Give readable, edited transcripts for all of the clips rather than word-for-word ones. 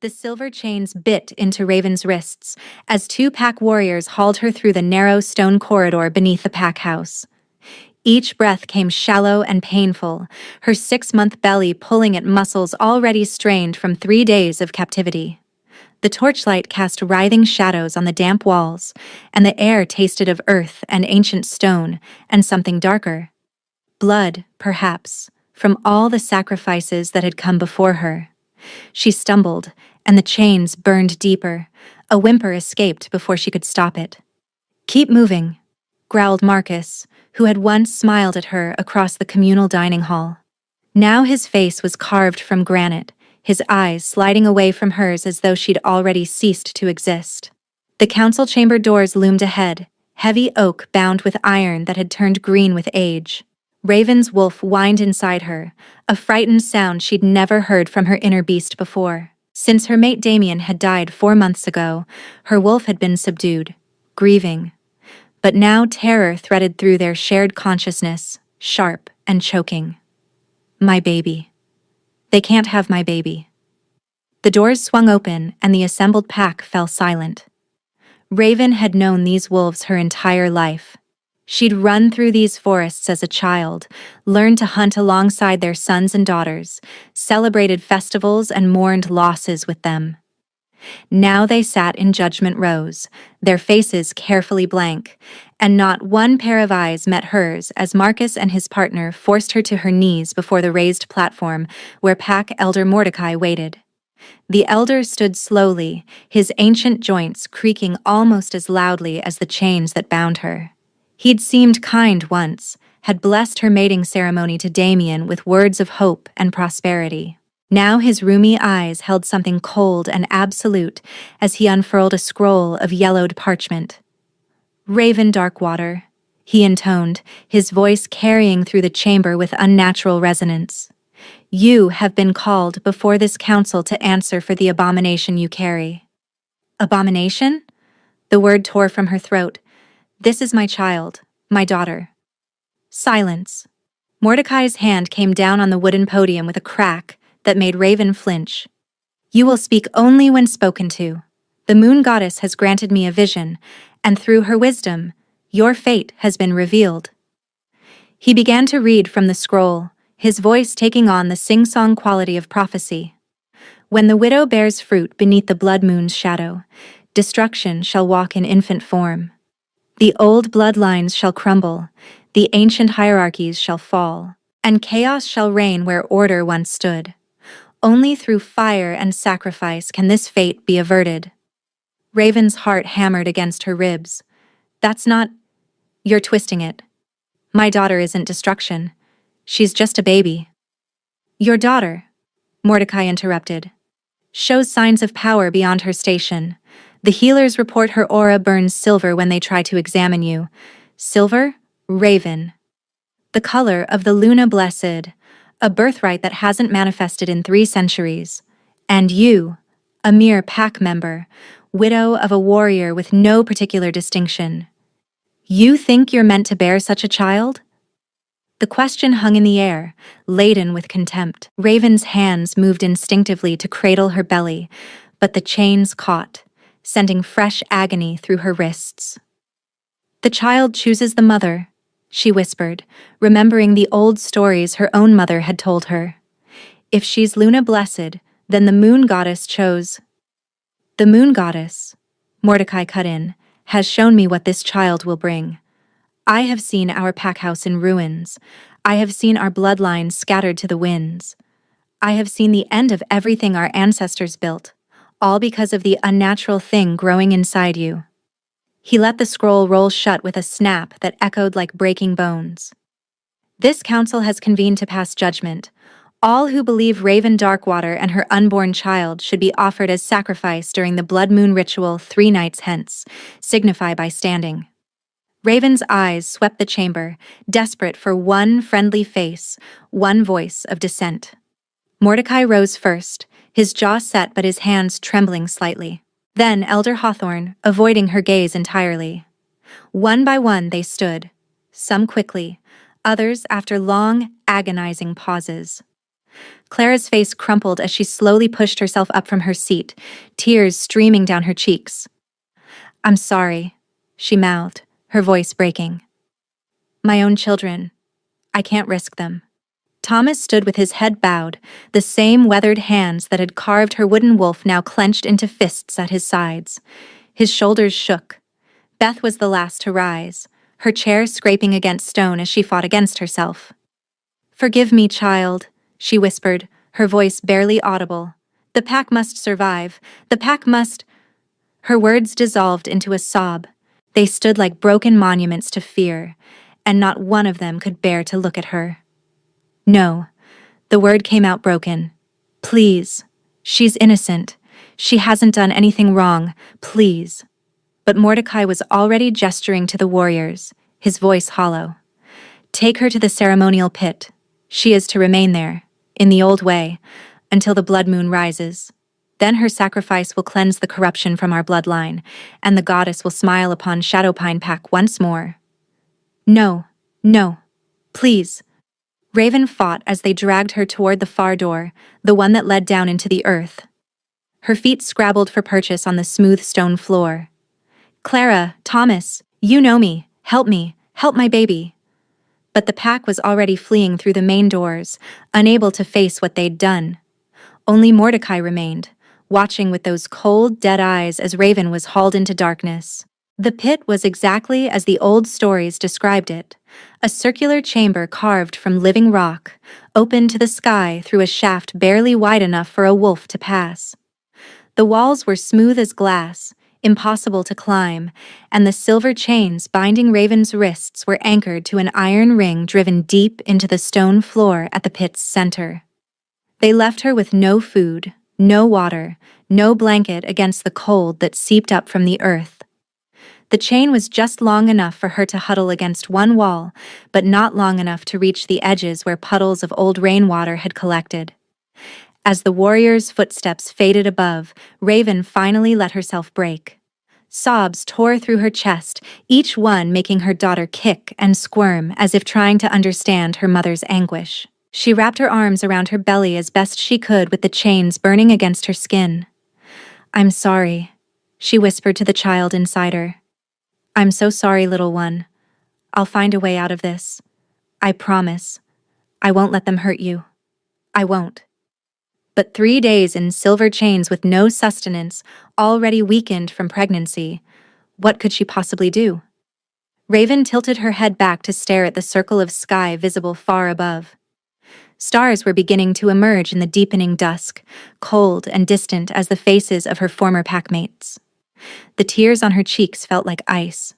The silver chains bit into Raven's wrists as two pack warriors hauled her through the narrow stone corridor beneath the pack house. Each breath came shallow and painful, her 6-month belly pulling at muscles already strained from 3 days of captivity. The torchlight cast writhing shadows on the damp walls, and the air tasted of earth and ancient stone and something darker. Blood, perhaps, from all the sacrifices that had come before her. She stumbled, and the chains burned deeper. A whimper escaped before she could stop it. "Keep moving," growled Marcus, who had once smiled at her across the communal dining hall. Now his face was carved from granite, his eyes sliding away from hers as though she'd already ceased to exist. The council chamber doors loomed ahead, heavy oak bound with iron that had turned green with age. Raven's wolf whined inside her, a frightened sound she'd never heard from her inner beast before. Since her mate Damien had died 4 months ago, her wolf had been subdued, grieving. But now terror threaded through their shared consciousness, sharp and choking. "My baby. They can't have my baby." The doors swung open and the assembled pack fell silent. Raven had known these wolves her entire life. She'd run through these forests as a child, learned to hunt alongside their sons and daughters, celebrated festivals and mourned losses with them. Now they sat in judgment rows, their faces carefully blank, and not one pair of eyes met hers as Marcus and his partner forced her to her knees before the raised platform where Pack Elder Mordecai waited. The elder stood slowly, his ancient joints creaking almost as loudly as the chains that bound her. He'd seemed kind once, had blessed her mating ceremony to Damien with words of hope and prosperity. Now his roomy eyes held something cold and absolute as he unfurled a scroll of yellowed parchment. "Raven Darkwater," he intoned, his voice carrying through the chamber with unnatural resonance. "You have been called before this council to answer for the abomination you carry." "Abomination?" The word tore from her throat. "This is my child, my daughter." Silence. Mordecai's hand came down on the wooden podium with a crack that made Raven flinch. "You will speak only when spoken to. The moon goddess has granted me a vision, and through her wisdom, your fate has been revealed." He began to read from the scroll, his voice taking on the sing-song quality of prophecy. "When the widow bears fruit beneath the blood moon's shadow, destruction shall walk in infant form. The old bloodlines shall crumble, the ancient hierarchies shall fall, and chaos shall reign where order once stood. Only through fire and sacrifice can this fate be averted." Raven's heart hammered against her ribs. "That's not... You're twisting it. My daughter isn't destruction. She's just a baby." "Your daughter," Mordecai interrupted, "shows signs of power beyond her station. The healers report her aura burns silver when they try to examine you. Silver? Raven. The color of the Luna Blessed, a birthright that hasn't manifested in 3 centuries. And you, a mere pack member, widow of a warrior with no particular distinction. You think you're meant to bear such a child?" The question hung in the air, laden with contempt. Raven's hands moved instinctively to cradle her belly, but the chains caught, sending fresh agony through her wrists. "The child chooses the mother," she whispered, remembering the old stories her own mother had told her. "If she's Luna Blessed, then the moon goddess chose." "The moon goddess," Mordecai cut in, "has shown me what this child will bring. I have seen our pack house in ruins. I have seen our bloodlines scattered to the winds. I have seen the end of everything our ancestors built, all because of the unnatural thing growing inside you." He let the scroll roll shut with a snap that echoed like breaking bones. "This council has convened to pass judgment. All who believe Raven Darkwater and her unborn child should be offered as sacrifice during the blood moon ritual 3 nights hence. Signify by standing." Raven's eyes swept the chamber, desperate for one friendly face, one voice of dissent. Mordecai rose first, his jaw set but his hands trembling slightly. Then Elder Hawthorne, avoiding her gaze entirely. One by one they stood, some quickly, others after long, agonizing pauses. Clara's face crumpled as she slowly pushed herself up from her seat, tears streaming down her cheeks. "I'm sorry," she mouthed, her voice breaking. "My own children. I can't risk them." Thomas stood with his head bowed, the same weathered hands that had carved her wooden wolf now clenched into fists at his sides. His shoulders shook. Beth was the last to rise, her chair scraping against stone as she fought against herself. "Forgive me, child," she whispered, her voice barely audible. "The pack must survive. The pack must—" Her words dissolved into a sob. They stood like broken monuments to fear, and not one of them could bear to look at her. "No." The word came out broken. "Please. She's innocent. She hasn't done anything wrong. Please." But Mordecai was already gesturing to the warriors, his voice hollow. "Take her to the ceremonial pit. She is to remain there, in the old way, until the blood moon rises. Then her sacrifice will cleanse the corruption from our bloodline, and the goddess will smile upon Shadowpine Pack once more." "No, no, please." Raven fought as they dragged her toward the far door, the one that led down into the earth. Her feet scrabbled for purchase on the smooth stone floor. "Clara, Thomas, you know me, help my baby." But the pack was already fleeing through the main doors, unable to face what they'd done. Only Mordecai remained, watching with those cold, dead eyes as Raven was hauled into darkness. The pit was exactly as the old stories described it, a circular chamber carved from living rock, open to the sky through a shaft barely wide enough for a wolf to pass. The walls were smooth as glass, impossible to climb, and the silver chains binding Raven's wrists were anchored to an iron ring driven deep into the stone floor at the pit's center. They left her with no food, no water, no blanket against the cold that seeped up from the earth. The chain was just long enough for her to huddle against one wall, but not long enough to reach the edges where puddles of old rainwater had collected. As the warrior's footsteps faded above, Raven finally let herself break. Sobs tore through her chest, each one making her daughter kick and squirm as if trying to understand her mother's anguish. She wrapped her arms around her belly as best she could with the chains burning against her skin. "I'm sorry," she whispered to the child inside her. "I'm so sorry, little one. I'll find a way out of this. I promise. I won't let them hurt you. I won't." But 3 days in silver chains with no sustenance, already weakened from pregnancy, what could she possibly do? Raven tilted her head back to stare at the circle of sky visible far above. Stars were beginning to emerge in the deepening dusk, cold and distant as the faces of her former packmates. The tears on her cheeks felt like ice.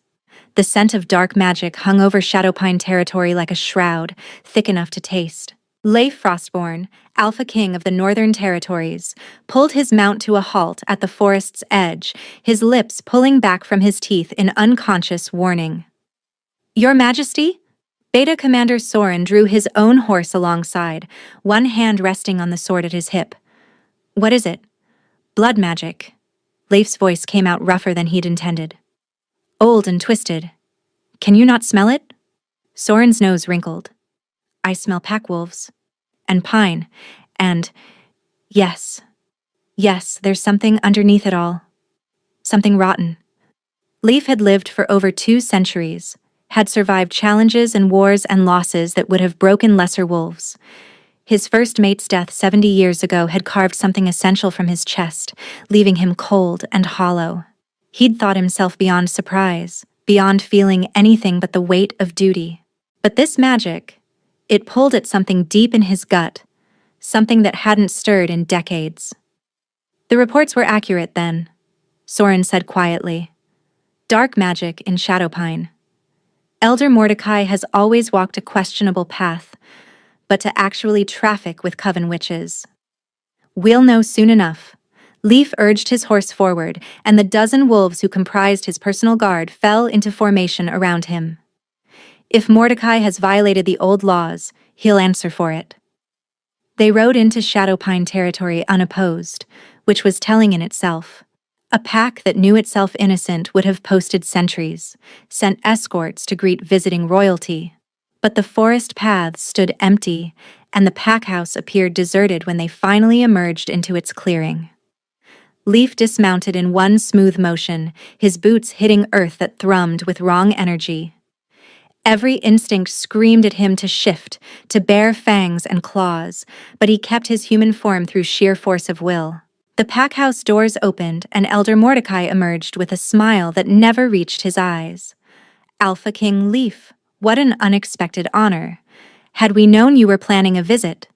The scent of dark magic hung over Shadowpine territory like a shroud, thick enough to taste. Leif Frostborn, Alpha King of the Northern Territories, pulled his mount to a halt at the forest's edge, his lips pulling back from his teeth in unconscious warning. "Your Majesty?" Beta Commander Soren drew his own horse alongside, one hand resting on the sword at his hip. "What is it?" "Blood magic." Leif's voice came out rougher than he'd intended. "Old and twisted. Can you not smell it?" Soren's nose wrinkled. "I smell pack wolves. And pine. And... yes. Yes, there's something underneath it all. Something rotten." Leif had lived for over 2 centuries, had survived challenges and wars and losses that would have broken lesser wolves. His first mate's death 70 years ago had carved something essential from his chest, leaving him cold and hollow. He'd thought himself beyond surprise, beyond feeling anything but the weight of duty. But this magic, it pulled at something deep in his gut, something that hadn't stirred in decades. "The reports were accurate then," Soren said quietly. "Dark magic in Shadowpine. Elder Mordecai has always walked a questionable path, but to actually traffic with coven witches. We'll know soon enough." Leif urged his horse forward, and the dozen wolves who comprised his personal guard fell into formation around him. If Mordecai has violated the old laws, he'll answer for it. They rode into Shadowpine territory unopposed, which was telling in itself. A pack that knew itself innocent would have posted sentries, sent escorts to greet visiting royalty. But the forest paths stood empty, and the pack house appeared deserted when they finally emerged into its clearing. Leif dismounted in one smooth motion, his boots hitting earth that thrummed with wrong energy. Every instinct screamed at him to shift, to bare fangs and claws, but he kept his human form through sheer force of will. The pack house doors opened, and Elder Mordecai emerged with a smile that never reached his eyes. Alpha King Leif, what an unexpected honor. Had we known you were planning a visit?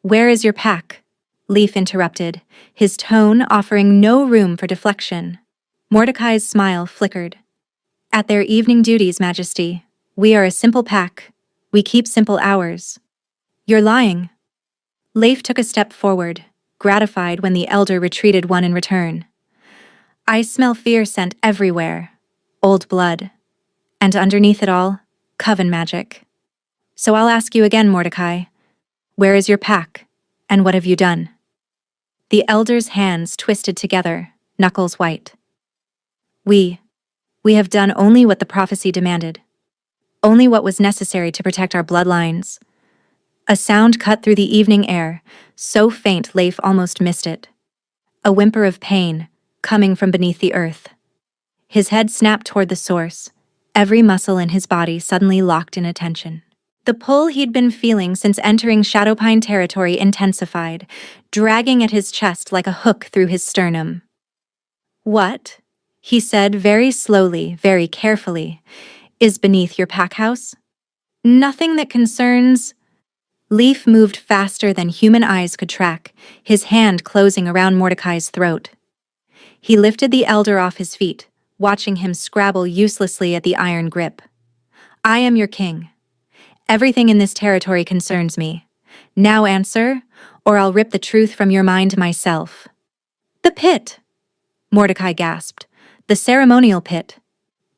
Where is your pack? Leif interrupted, his tone offering no room for deflection. Mordecai's smile flickered. At their evening duties, Majesty. We are a simple pack. We keep simple hours. You're lying. Leif took a step forward, gratified when the elder retreated one in return. I smell fear scent everywhere. Old blood. And underneath it all, coven magic. So I'll ask you again, Mordecai. Where is your pack? And what have you done? The elder's hands twisted together, knuckles white. We have done only what the prophecy demanded. Only what was necessary to protect our bloodlines. A sound cut through the evening air, so faint Leif almost missed it. A whimper of pain, coming from beneath the earth. His head snapped toward the source, every muscle in his body suddenly locked in attention. The pull he'd been feeling since entering Shadowpine territory intensified, dragging at his chest like a hook through his sternum. What? He said very slowly, very carefully. Is beneath your pack house? Nothing that concerns... Leif moved faster than human eyes could track, his hand closing around Mordecai's throat. He lifted the elder off his feet, watching him scrabble uselessly at the iron grip. I am your king. Everything in this territory concerns me. Now answer, or I'll rip the truth from your mind myself. The pit, Mordecai gasped. The ceremonial pit.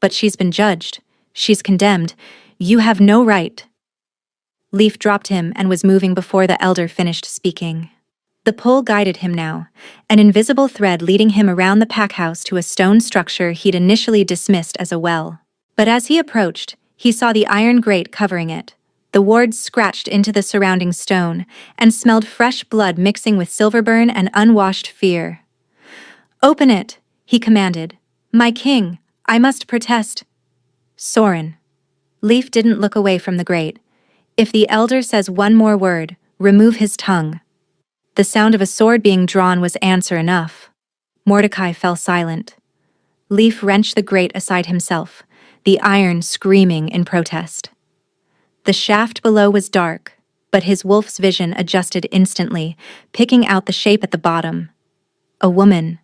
But she's been judged. She's condemned. You have no right. Leif dropped him and was moving before the elder finished speaking. The pull guided him now, an invisible thread leading him around the pack house to a stone structure he'd initially dismissed as a well. But as he approached, he saw the iron grate covering it. The wards scratched into the surrounding stone and smelled fresh blood mixing with silverburn and unwashed fear. Open it, he commanded. My king, I must protest. Soren. Leif didn't look away from the grate. If the elder says one more word, remove his tongue. The sound of a sword being drawn was answer enough. Mordecai fell silent. Leif wrenched the grate aside himself, the iron screaming in protest. The shaft below was dark, but his wolf's vision adjusted instantly, picking out the shape at the bottom. A woman,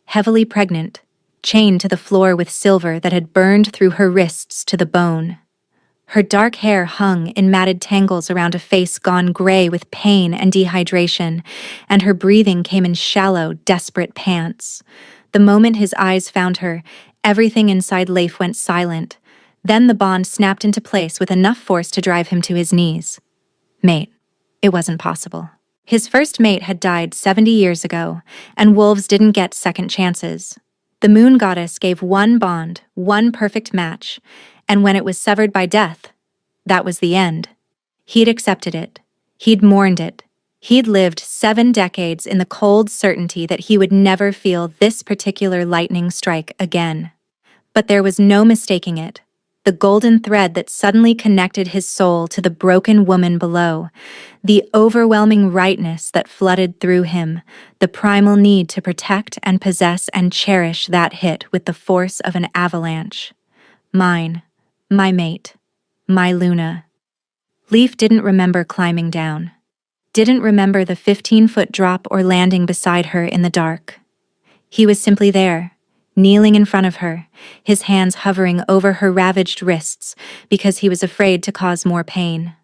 heavily pregnant, chained to the floor with silver that had burned through her wrists to the bone. Her dark hair hung in matted tangles around a face gone gray with pain and dehydration, and her breathing came in shallow, desperate pants. The moment his eyes found her, everything inside Leif went silent. Then the bond snapped into place with enough force to drive him to his knees. Mate. It wasn't possible. His first mate had died 70 years ago, and wolves didn't get second chances. The moon goddess gave one bond, one perfect match, and when it was severed by death, that was the end. He'd accepted it. He'd mourned it. He'd lived 7 decades in the cold certainty that he would never feel this particular lightning strike again. But there was no mistaking it. The golden thread that suddenly connected his soul to the broken woman below, the overwhelming rightness that flooded through him, the primal need to protect and possess and cherish that hit with the force of an avalanche. Mine, my mate, my Luna. Leif didn't remember climbing down. Didn't remember the 15-foot drop or landing beside her in the dark. He was simply there, kneeling in front of her, his hands hovering over her ravaged wrists because he was afraid to cause more pain.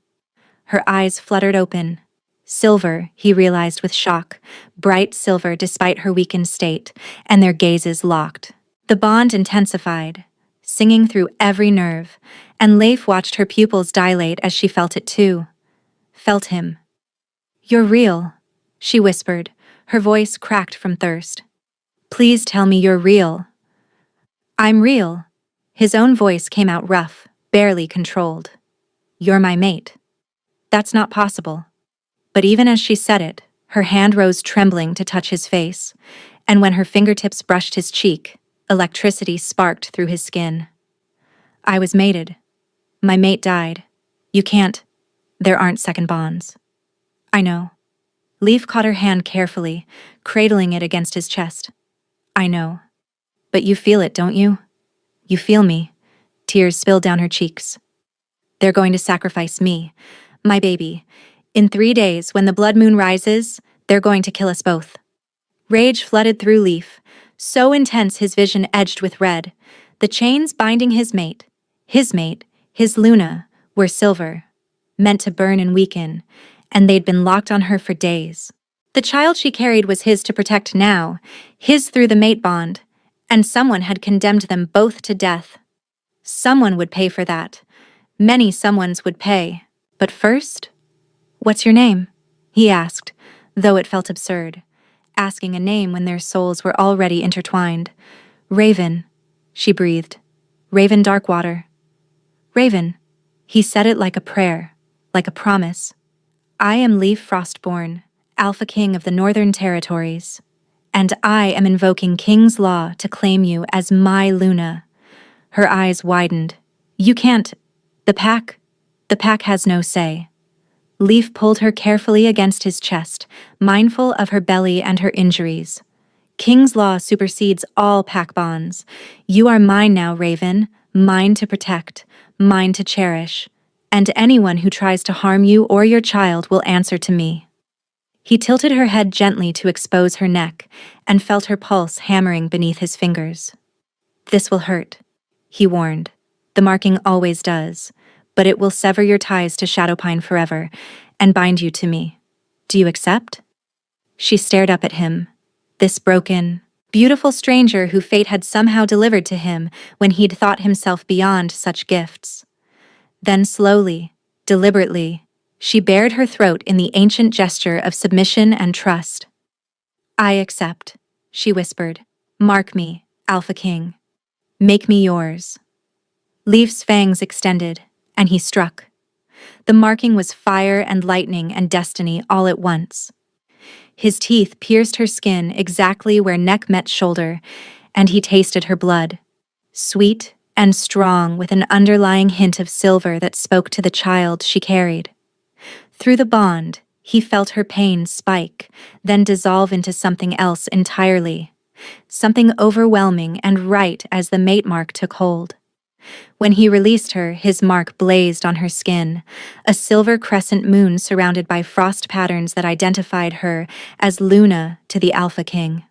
Her eyes fluttered open. Silver, he realized with shock, bright silver despite her weakened state, and their gazes locked. The bond intensified, singing through every nerve, and Leif watched her pupils dilate as she felt it too. Felt him. You're real, she whispered, her voice cracked from thirst. Please tell me you're real. I'm real. His own voice came out rough, barely controlled. "You're my mate." "That's not possible." But even as she said it, her hand rose trembling to touch his face, and when her fingertips brushed his cheek, electricity sparked through his skin. "I was mated. My mate died. You can't. There aren't second bonds." "I know." Leaf caught her hand carefully, cradling it against his chest. "I know. But you feel it, don't you? You feel me." Tears spilled down her cheeks. "They're going to sacrifice me, my baby. In 3 days, when the blood moon rises, they're going to kill us both." Rage flooded through Leaf, so intense his vision edged with red. The chains binding his mate, his Luna, were silver, meant to burn and weaken, and they'd been locked on her for days. The child she carried was his to protect now, his through the mate bond, and someone had condemned them both to death. Someone would pay for that. Many someones would pay. But first, "What's your name?" he asked, though it felt absurd, asking a name when their souls were already intertwined. "Raven," she breathed. "Raven Darkwater." "Raven." He said it like a prayer, like a promise. "I am Leaf Frostborn, Alpha King of the Northern Territories, and I am invoking King's Law to claim you as my Luna." Her eyes widened. "You can't. The pack has no say." Leaf pulled her carefully against his chest, mindful of her belly and her injuries. "King's Law supersedes all pack bonds. You are mine now, Raven, mine to protect, mine to cherish, and anyone who tries to harm you or your child will answer to me." He tilted her head gently to expose her neck, and felt her pulse hammering beneath his fingers. "This will hurt," he warned. "The marking always does, but it will sever your ties to Shadowpine forever and bind you to me. Do you accept?" She stared up at him, this broken, beautiful stranger who fate had somehow delivered to him when he'd thought himself beyond such gifts. Then slowly, deliberately, she bared her throat in the ancient gesture of submission and trust. "I accept," she whispered. "Mark me, Alpha King. Make me yours." Leaf's fangs extended, and he struck. The marking was fire and lightning and destiny all at once. His teeth pierced her skin exactly where neck met shoulder, and he tasted her blood. Sweet and strong, with an underlying hint of silver that spoke to the child she carried. Through the bond, he felt her pain spike, then dissolve into something else entirely. Something overwhelming and right as the mate mark took hold. When he released her, his mark blazed on her skin, a silver crescent moon surrounded by frost patterns that identified her as Luna to the Alpha King.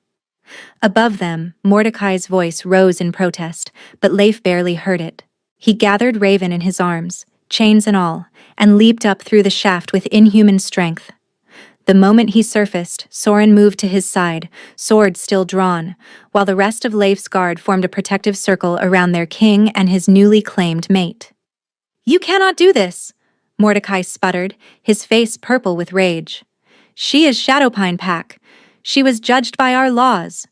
Above them, Mordecai's voice rose in protest, but Leif barely heard it. He gathered Raven in his arms, chains and all, and leaped up through the shaft with inhuman strength. The moment he surfaced, Soren moved to his side, sword still drawn, while the rest of Leif's guard formed a protective circle around their king and his newly claimed mate. "You cannot do this," Mordecai sputtered, his face purple with rage. "She is Shadowpine Pack. She was judged by our laws."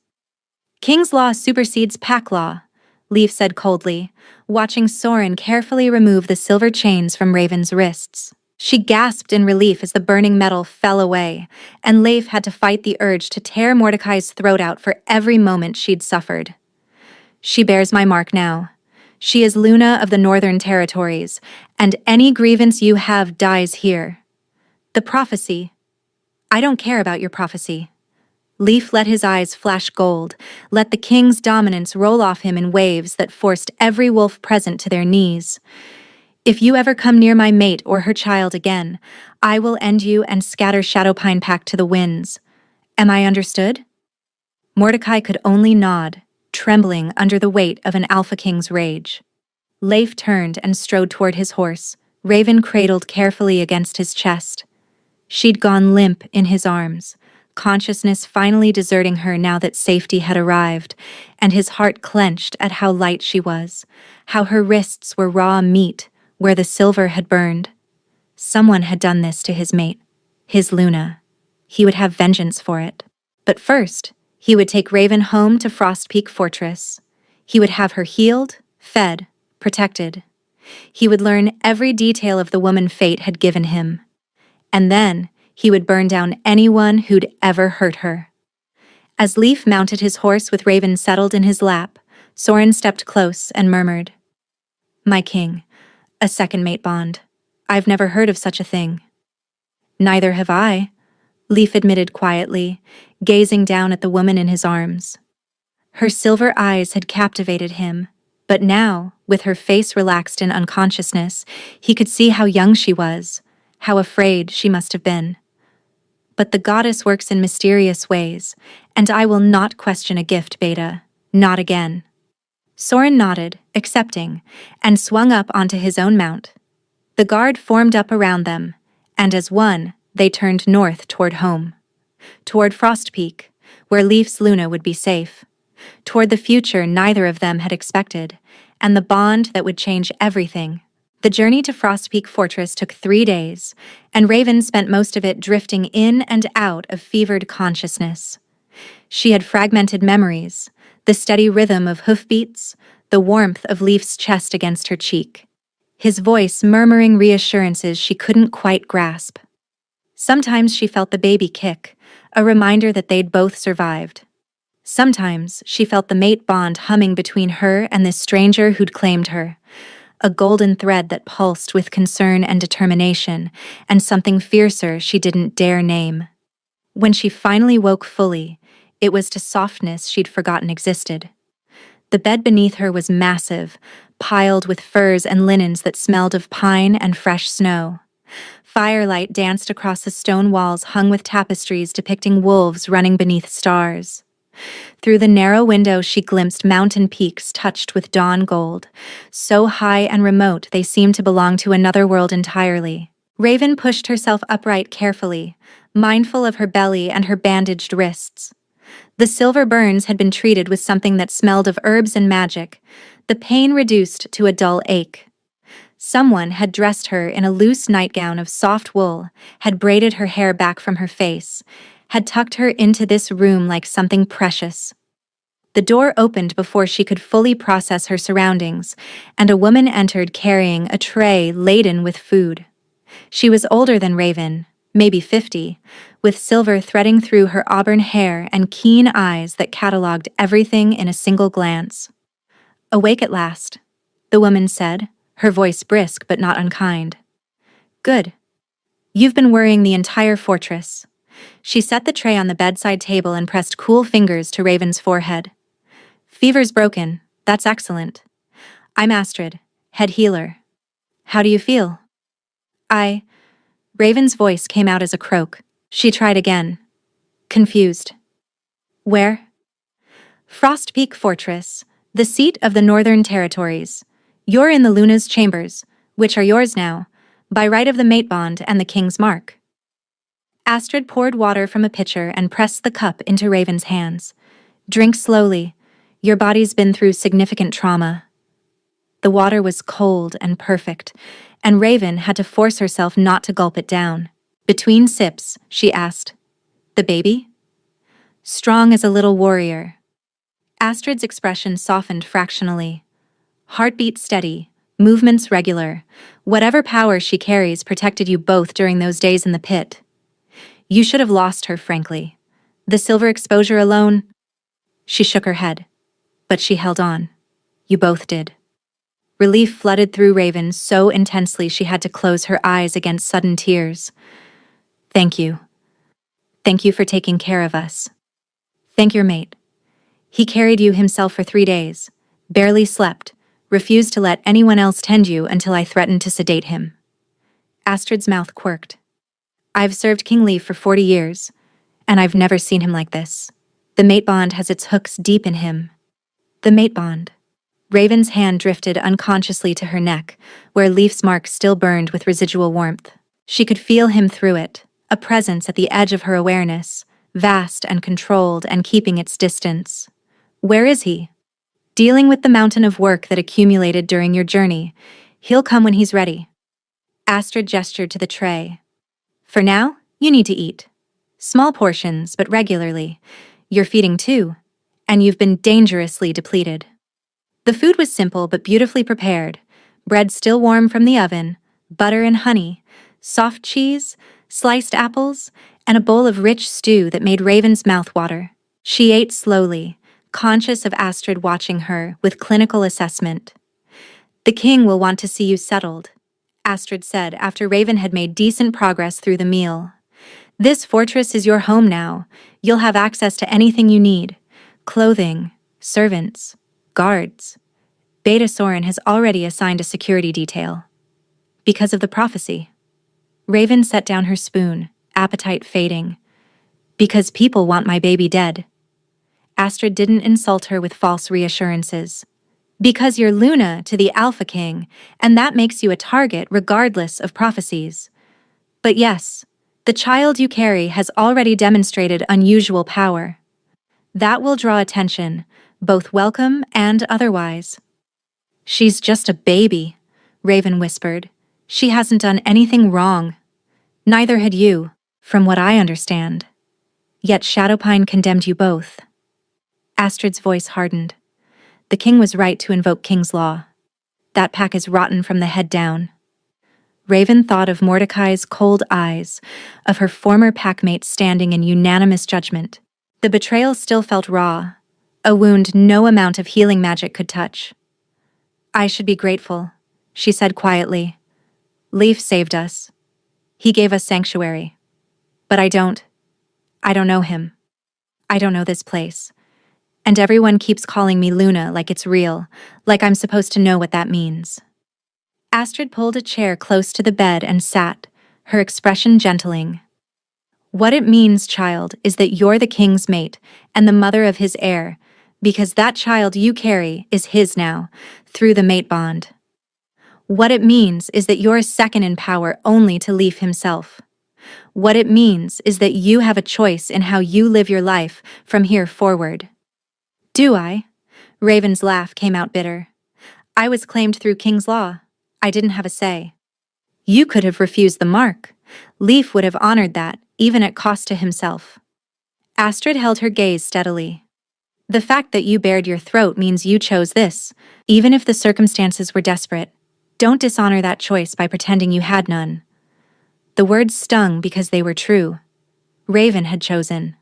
"King's Law supersedes Pack Law," Leif said coldly, watching Soren carefully remove the silver chains from Raven's wrists. She gasped in relief as the burning metal fell away, and Leif had to fight the urge to tear Mordecai's throat out for every moment she'd suffered. "She bears my mark now. She is Luna of the Northern Territories, and any grievance you have dies here." "The prophecy." "I don't care about your prophecy." Leif let his eyes flash gold, let the king's dominance roll off him in waves that forced every wolf present to their knees. "If you ever come near my mate or her child again, I will end you and scatter Shadowpine Pack to the winds. Am I understood?" Mordecai could only nod, trembling under the weight of an Alpha King's rage. Leif turned and strode toward his horse, Raven cradled carefully against his chest. She'd gone limp in his arms, consciousness finally deserting her now that safety had arrived, and his heart clenched at how light she was, how her wrists were raw meat, where the silver had burned. Someone had done this to his mate, his Luna. He would have vengeance for it. But first, he would take Raven home to Frostpeak Fortress. He would have her healed, fed, protected. He would learn every detail of the woman fate had given him. And then he would burn down anyone who'd ever hurt her. As Leif mounted his horse with Raven settled in his lap, Soren stepped close and murmured, "My king, a second mate bond. I've never heard of such a thing." "Neither have I," Leif admitted quietly, gazing down at the woman in his arms. Her silver eyes had captivated him, but now, with her face relaxed in unconsciousness, he could see how young she was, how afraid she must have been. "But the goddess works in mysterious ways, and I will not question a gift, Beta. Not again." Soren nodded, accepting, and swung up onto his own mount. The guard formed up around them, and as one, they turned north toward home. Toward Frost Peak, where Leif's Luna would be safe. Toward the future neither of them had expected, and the bond that would change everything. The journey to Frost Peak Fortress took 3 days, and Raven spent most of it drifting in and out of fevered consciousness. She had fragmented memories, the steady rhythm of hoofbeats, the warmth of Leif's chest against her cheek. His voice murmuring reassurances she couldn't quite grasp. Sometimes she felt the baby kick, a reminder that they'd both survived. Sometimes she felt the mate bond humming between her and this stranger who'd claimed her, a golden thread that pulsed with concern and determination, and something fiercer she didn't dare name. When she finally woke fully, it was to softness she'd forgotten existed. The bed beneath her was massive, piled with furs and linens that smelled of pine and fresh snow. Firelight danced across the stone walls hung with tapestries depicting wolves running beneath stars. Through the narrow window she glimpsed mountain peaks touched with dawn gold, so high and remote they seemed to belong to another world entirely. Raven pushed herself upright carefully, mindful of her belly and her bandaged wrists. The silver burns had been treated with something that smelled of herbs and magic, the pain reduced to a dull ache. Someone had dressed her in a loose nightgown of soft wool, had braided her hair back from her face, had tucked her into this room like something precious. The door opened before she could fully process her surroundings, and a woman entered carrying a tray laden with food. She was older than Raven, maybe 50, with silver threading through her auburn hair and keen eyes that catalogued everything in a single glance. "Awake at last," the woman said, her voice brisk but not unkind. "Good. You've been worrying the entire fortress." She set the tray on the bedside table and pressed cool fingers to Raven's forehead. "Fever's broken. That's excellent. I'm Astrid, head healer. How do you feel?" Raven's voice came out as a croak. She tried again. Confused. "Where?" "Frost Peak Fortress, the seat of the Northern Territories. You're in the Luna's chambers, which are yours now, by right of the mate bond and the King's Mark." Astrid poured water from a pitcher and pressed the cup into Raven's hands. "Drink slowly. Your body's been through significant trauma." The water was cold and perfect, and Raven had to force herself not to gulp it down. Between sips, she asked, "The baby?" "Strong as a little warrior." Astrid's expression softened fractionally. "Heartbeat steady, movements regular. Whatever power she carries protected you both during those days in the pit. You should have lost her, frankly. The silver exposure alone..." She shook her head. "But she held on. You both did." Relief flooded through Raven so intensely she had to close her eyes against sudden tears. "Thank you. Thank you for taking care of us. Thank your mate. He carried you himself for 3 days, barely slept, refused to let anyone else tend you until I threatened to sedate him." Astrid's mouth quirked. "I've served King Leif for 40 years, and I've never seen him like this. The mate bond has its hooks deep in him." The mate bond. Raven's hand drifted unconsciously to her neck, where Leif's mark still burned with residual warmth. She could feel him through it, a presence at the edge of her awareness, vast and controlled and keeping its distance. "Where is he?" "Dealing with the mountain of work that accumulated during your journey. He'll come when he's ready." Astrid gestured to the tray. "For now, you need to eat. Small portions, but regularly. You're feeding too, and you've been dangerously depleted." The food was simple but beautifully prepared, bread still warm from the oven, butter and honey, soft cheese, sliced apples, and a bowl of rich stew that made Raven's mouth water. She ate slowly, conscious of Astrid watching her with clinical assessment. "The king will want to see you settled," Astrid said after Raven had made decent progress through the meal. "This fortress is your home now. You'll have access to anything you need. Clothing, servants, guards. Beta Soren has already assigned a security detail." Because of the prophecy. Raven set down her spoon, appetite fading. "Because people want my baby dead." Astrid didn't insult her with false reassurances. "Because you're Luna to the Alpha King, and that makes you a target regardless of prophecies. But yes, the child you carry has already demonstrated unusual power. That will draw attention, both welcome and otherwise." "She's just a baby," Raven whispered. "She hasn't done anything wrong. Neither had you, from what I understand. Yet Shadowpine condemned you both." Astrid's voice hardened. The king was right to invoke King's law. That pack is rotten from the head down. Raven thought of Mordecai's cold eyes, of her former packmate standing in unanimous judgment. The betrayal still felt raw, a wound no amount of healing magic could touch. "I should be grateful," she said quietly. "Leaf saved us. He gave us sanctuary. But I don't know him. I don't know this place. And everyone keeps calling me Luna like it's real, like I'm supposed to know what that means." Astrid pulled a chair close to the bed and sat, her expression gentling. "What it means, child, is that you're the king's mate and the mother of his heir, because that child you carry is his now, through the mate bond. What it means is that you're second in power only to Leaf himself. What it means is that you have a choice in how you live your life from here forward." "Do I?" Raven's laugh came out bitter. "I was claimed through King's law. I didn't have a say. You could have refused the mark. Leaf would have honored that, even at cost to himself." Astrid held her gaze steadily. "The fact that you bared your throat means you chose this, even if the circumstances were desperate. Don't dishonor that choice by pretending you had none." The words stung because they were true. Raven had chosen.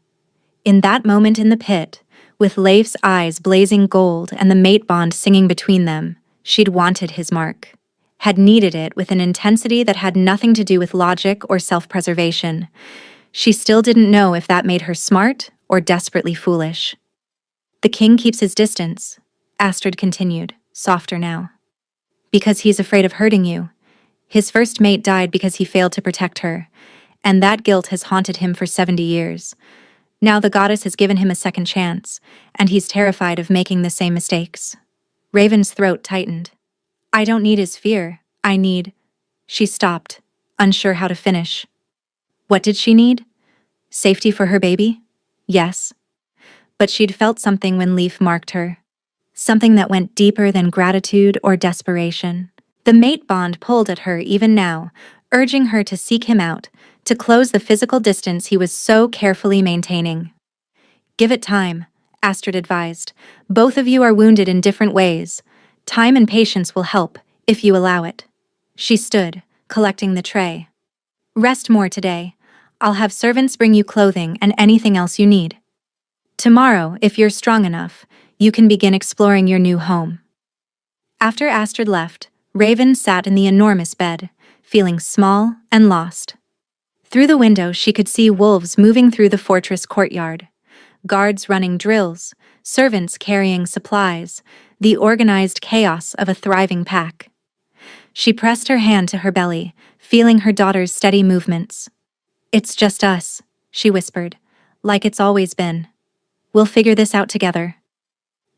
In that moment in the pit, with Leif's eyes blazing gold and the mate bond singing between them, she'd wanted his mark. Had needed it with an intensity that had nothing to do with logic or self-preservation. She still didn't know if that made her smart or desperately foolish. "The king keeps his distance," Astrid continued, softer now. "Because he's afraid of hurting you. His first mate died because he failed to protect her, and that guilt has haunted him for 70 years. Now the goddess has given him a second chance, and he's terrified of making the same mistakes." Raven's throat tightened. "I don't need his fear. I need—" She stopped, unsure how to finish. What did she need? Safety for her baby? Yes. But she'd felt something when Leaf marked her. Something that went deeper than gratitude or desperation. The mate bond pulled at her even now, urging her to seek him out, to close the physical distance he was so carefully maintaining. "Give it time," Astrid advised. "Both of you are wounded in different ways. Time and patience will help, if you allow it." She stood, collecting the tray. "Rest more today. I'll have servants bring you clothing and anything else you need. Tomorrow, if you're strong enough, you can begin exploring your new home." After Astrid left, Raven sat in the enormous bed, feeling small and lost. Through the window she could see wolves moving through the fortress courtyard. Guards running drills, servants carrying supplies, the organized chaos of a thriving pack. She pressed her hand to her belly, feeling her daughter's steady movements. "It's just us," she whispered, "like it's always been. We'll figure this out together."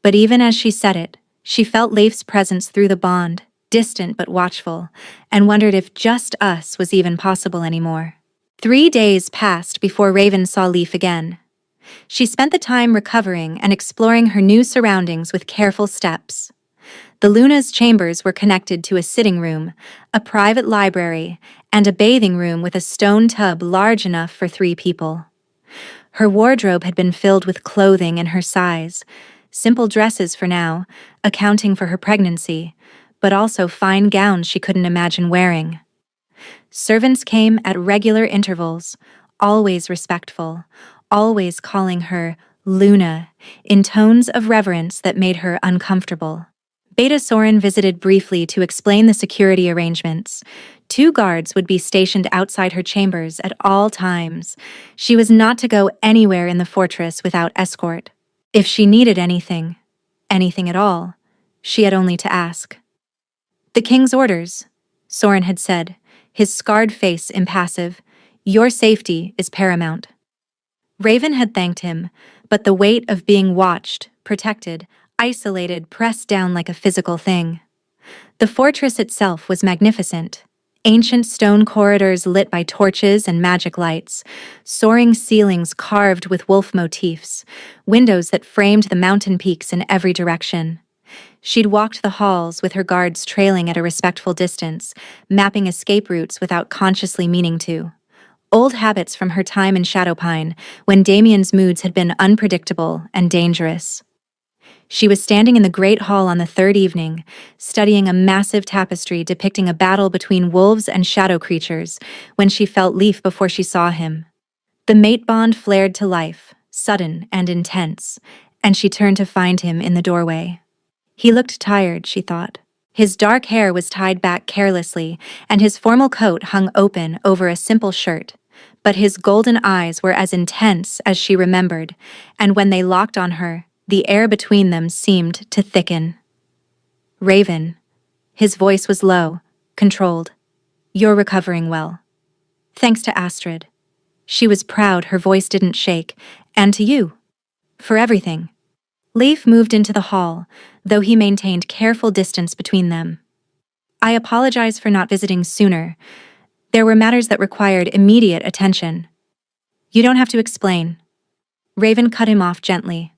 But even as she said it, she felt Leif's presence through the bond, distant but watchful, and wondered if just us was even possible anymore. 3 days passed before Raven saw Leif again. She spent the time recovering and exploring her new surroundings with careful steps. The Luna's chambers were connected to a sitting room, a private library, and a bathing room with a stone tub large enough for 3 people. Her wardrobe had been filled with clothing in her size, simple dresses for now, accounting for her pregnancy, but also fine gowns she couldn't imagine wearing. Servants came at regular intervals, always respectful, always calling her Luna in tones of reverence that made her uncomfortable. Beta Soren visited briefly to explain the security arrangements. 2 guards would be stationed outside her chambers at all times. She was not to go anywhere in the fortress without escort. If she needed anything at all, she had only to ask. "The king's orders," Soren had said, his scarred face impassive. "Your safety is paramount." Raven had thanked him, but the weight of being watched, protected, isolated pressed down like a physical thing. The fortress itself was magnificent. Ancient stone corridors lit by torches and magic lights, soaring ceilings carved with wolf motifs, windows that framed the mountain peaks in every direction. She'd walked the halls with her guards trailing at a respectful distance, mapping escape routes without consciously meaning to. Old habits from her time in Shadowpine, when Damien's moods had been unpredictable and dangerous. She was standing in the Great Hall on the 3rd evening, studying a massive tapestry depicting a battle between wolves and shadow creatures, when she felt Leif before she saw him. The mate bond flared to life, sudden and intense, and she turned to find him in the doorway. He looked tired, she thought. His dark hair was tied back carelessly, and his formal coat hung open over a simple shirt. But his golden eyes were as intense as she remembered, and when they locked on her, the air between them seemed to thicken. "Raven." His voice was low, controlled. "You're recovering well. Thanks to Astrid." She was proud her voice didn't shake, "and to you. For everything." Leif moved into the hall, though he maintained careful distance between them. "I apologize for not visiting sooner. There were matters that required immediate attention." "You don't have to explain." Raven cut him off gently.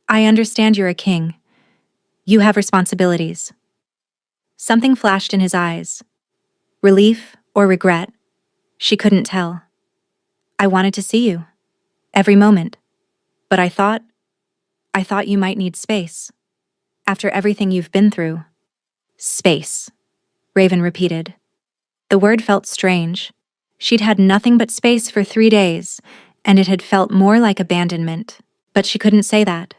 "I understand you're a king. You have responsibilities." Something flashed in his eyes. Relief or regret? She couldn't tell. "I wanted to see you. Every moment. But I thought you might need space. After everything you've been through." "Space," Raven repeated. The word felt strange. She'd had nothing but space for 3 days, and it had felt more like abandonment. But she couldn't say that.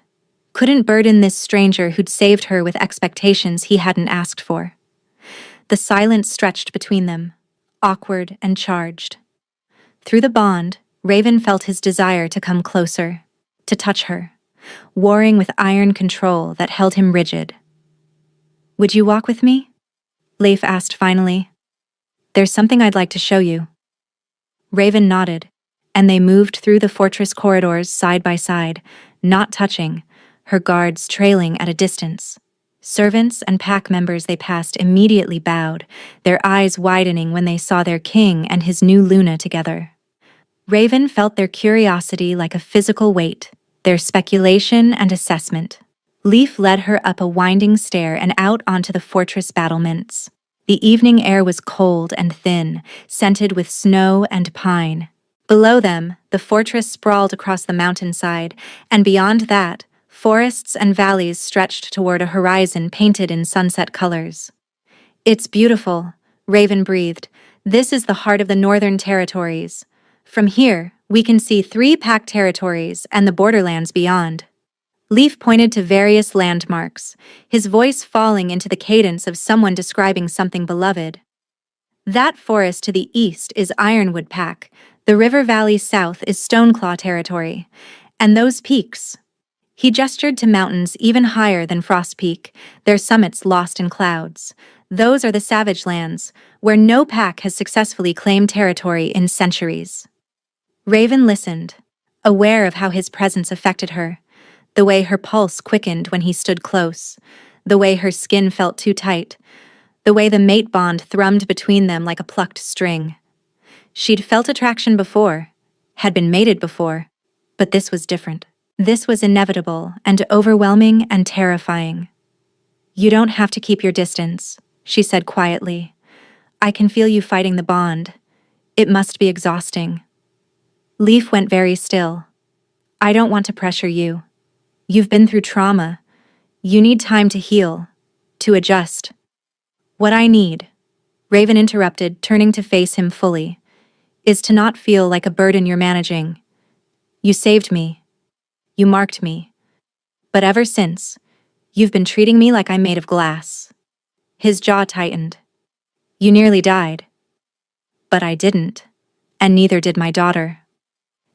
Couldn't burden this stranger who'd saved her with expectations he hadn't asked for. The silence stretched between them, awkward and charged. Through the bond, Raven felt his desire to come closer, to touch her, warring with iron control that held him rigid. "Would you walk with me?" Leif asked finally. "There's something I'd like to show you." Raven nodded, and they moved through the fortress corridors side by side, not touching, her guards trailing at a distance. Servants and pack members they passed immediately bowed, their eyes widening when they saw their king and his new Luna together. Raven felt their curiosity like a physical weight, their speculation and assessment. Leif led her up a winding stair and out onto the fortress battlements. The evening air was cold and thin, scented with snow and pine. Below them, the fortress sprawled across the mountainside, and beyond that, forests and valleys stretched toward a horizon painted in sunset colors. "It's beautiful," Raven breathed. "This is the heart of the Northern Territories. From here, we can see 3 pack territories and the borderlands beyond." Leif pointed to various landmarks, his voice falling into the cadence of someone describing something beloved. "That forest to the east is Ironwood Pack, the river valley south is Stoneclaw territory, and those peaks." He gestured to mountains even higher than Frost Peak, their summits lost in clouds. "Those are the Savage Lands, where no pack has successfully claimed territory in centuries." Raven listened, aware of how his presence affected her, the way her pulse quickened when he stood close, the way her skin felt too tight, the way the mate bond thrummed between them like a plucked string. She'd felt attraction before, had been mated before, but this was different. This was inevitable and overwhelming and terrifying. "You don't have to keep your distance," she said quietly. "I can feel you fighting the bond. It must be exhausting." Leif went very still. "I don't want to pressure you. You've been through trauma. You need time to heal, to adjust." What I need, Raven interrupted, turning to face him fully, is to not feel like a burden you're managing. You saved me. You marked me. But ever since, you've been treating me like I'm made of glass. His jaw tightened. You nearly died. But I didn't. And neither did my daughter.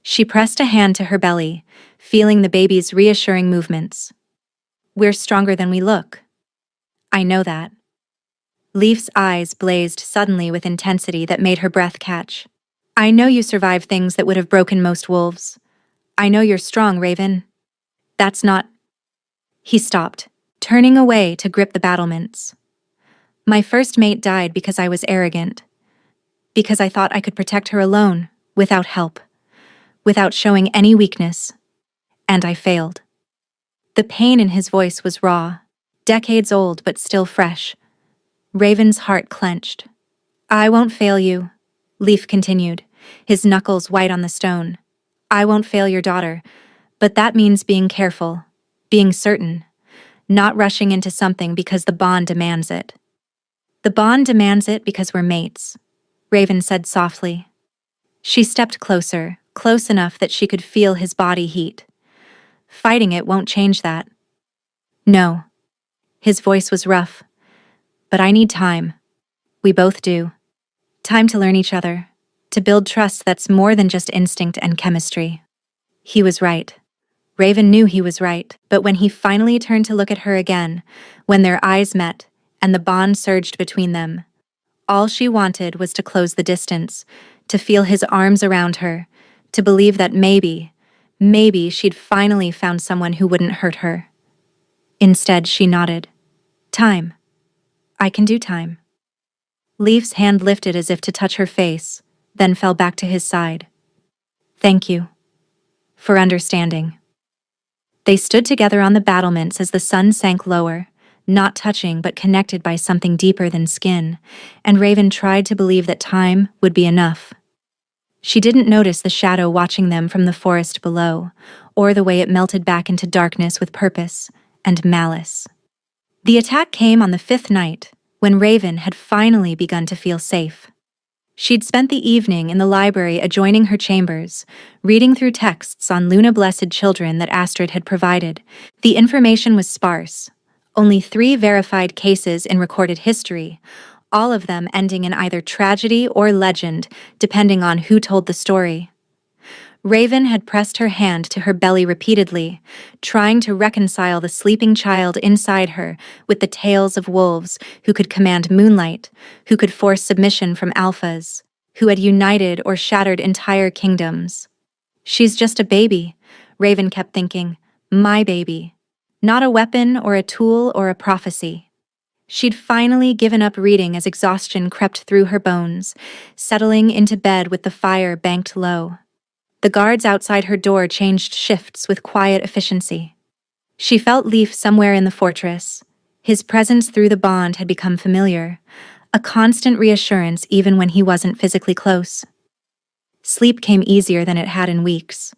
She pressed a hand to her belly, feeling the baby's reassuring movements. We're stronger than we look. I know that. Leaf's eyes blazed suddenly with intensity that made her breath catch. I know you survived things that would have broken most wolves. I know you're strong, Raven. That's not... He stopped, turning away to grip the battlements. My first mate died because I was arrogant. Because I thought I could protect her alone, without help. Without showing any weakness. And I failed. The pain in his voice was raw, decades old but still fresh. Raven's heart clenched. I won't fail you, Leaf continued, his knuckles white on the stone. I won't fail your daughter, but that means being careful, being certain, not rushing into something because the bond demands it. The bond demands it because we're mates, Raven said softly. She stepped closer, close enough that she could feel his body heat. Fighting it won't change that. No. His voice was rough. But I need time. We both do. Time to learn each other, to build trust that's more than just instinct and chemistry. He was right. Raven knew he was right, but when he finally turned to look at her again, when their eyes met and the bond surged between them, all she wanted was to close the distance, to feel his arms around her, to believe that maybe she'd finally found someone who wouldn't hurt her. Instead, she nodded. Time. I can do time. Leaf's hand lifted as if to touch her face, then fell back to his side. Thank you. For understanding. They stood together on the battlements as the sun sank lower, not touching but connected by something deeper than skin, and Raven tried to believe that time would be enough. She didn't notice the shadow watching them from the forest below, or the way it melted back into darkness with purpose and malice. The attack came on the 5th night, when Raven had finally begun to feel safe. She'd spent the evening in the library adjoining her chambers, reading through texts on Luna-blessed children that Astrid had provided. The information was sparse, only 3 verified cases in recorded history, all of them ending in either tragedy or legend, depending on who told the story. Raven had pressed her hand to her belly repeatedly, trying to reconcile the sleeping child inside her with the tales of wolves who could command moonlight, who could force submission from alphas, who had united or shattered entire kingdoms. She's just a baby, Raven kept thinking, my baby. Not a weapon or a tool or a prophecy. She'd finally given up reading as exhaustion crept through her bones, settling into bed with the fire banked low. The guards outside her door changed shifts with quiet efficiency. She felt Leaf somewhere in the fortress. His presence through the bond had become familiar, a constant reassurance even when he wasn't physically close. Sleep came easier than it had in weeks.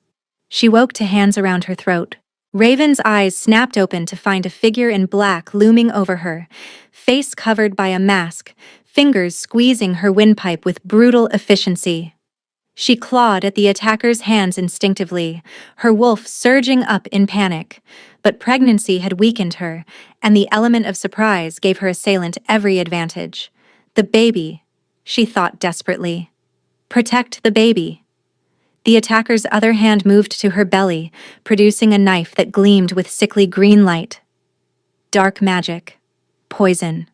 She woke to hands around her throat. Raven's eyes snapped open to find a figure in black looming over her, face covered by a mask, fingers squeezing her windpipe with brutal efficiency. She clawed at the attacker's hands instinctively, her wolf surging up in panic. But pregnancy had weakened her, and the element of surprise gave her assailant every advantage. The baby, she thought desperately. Protect the baby. The attacker's other hand moved to her belly, producing a knife that gleamed with sickly green light. Dark magic. Poison.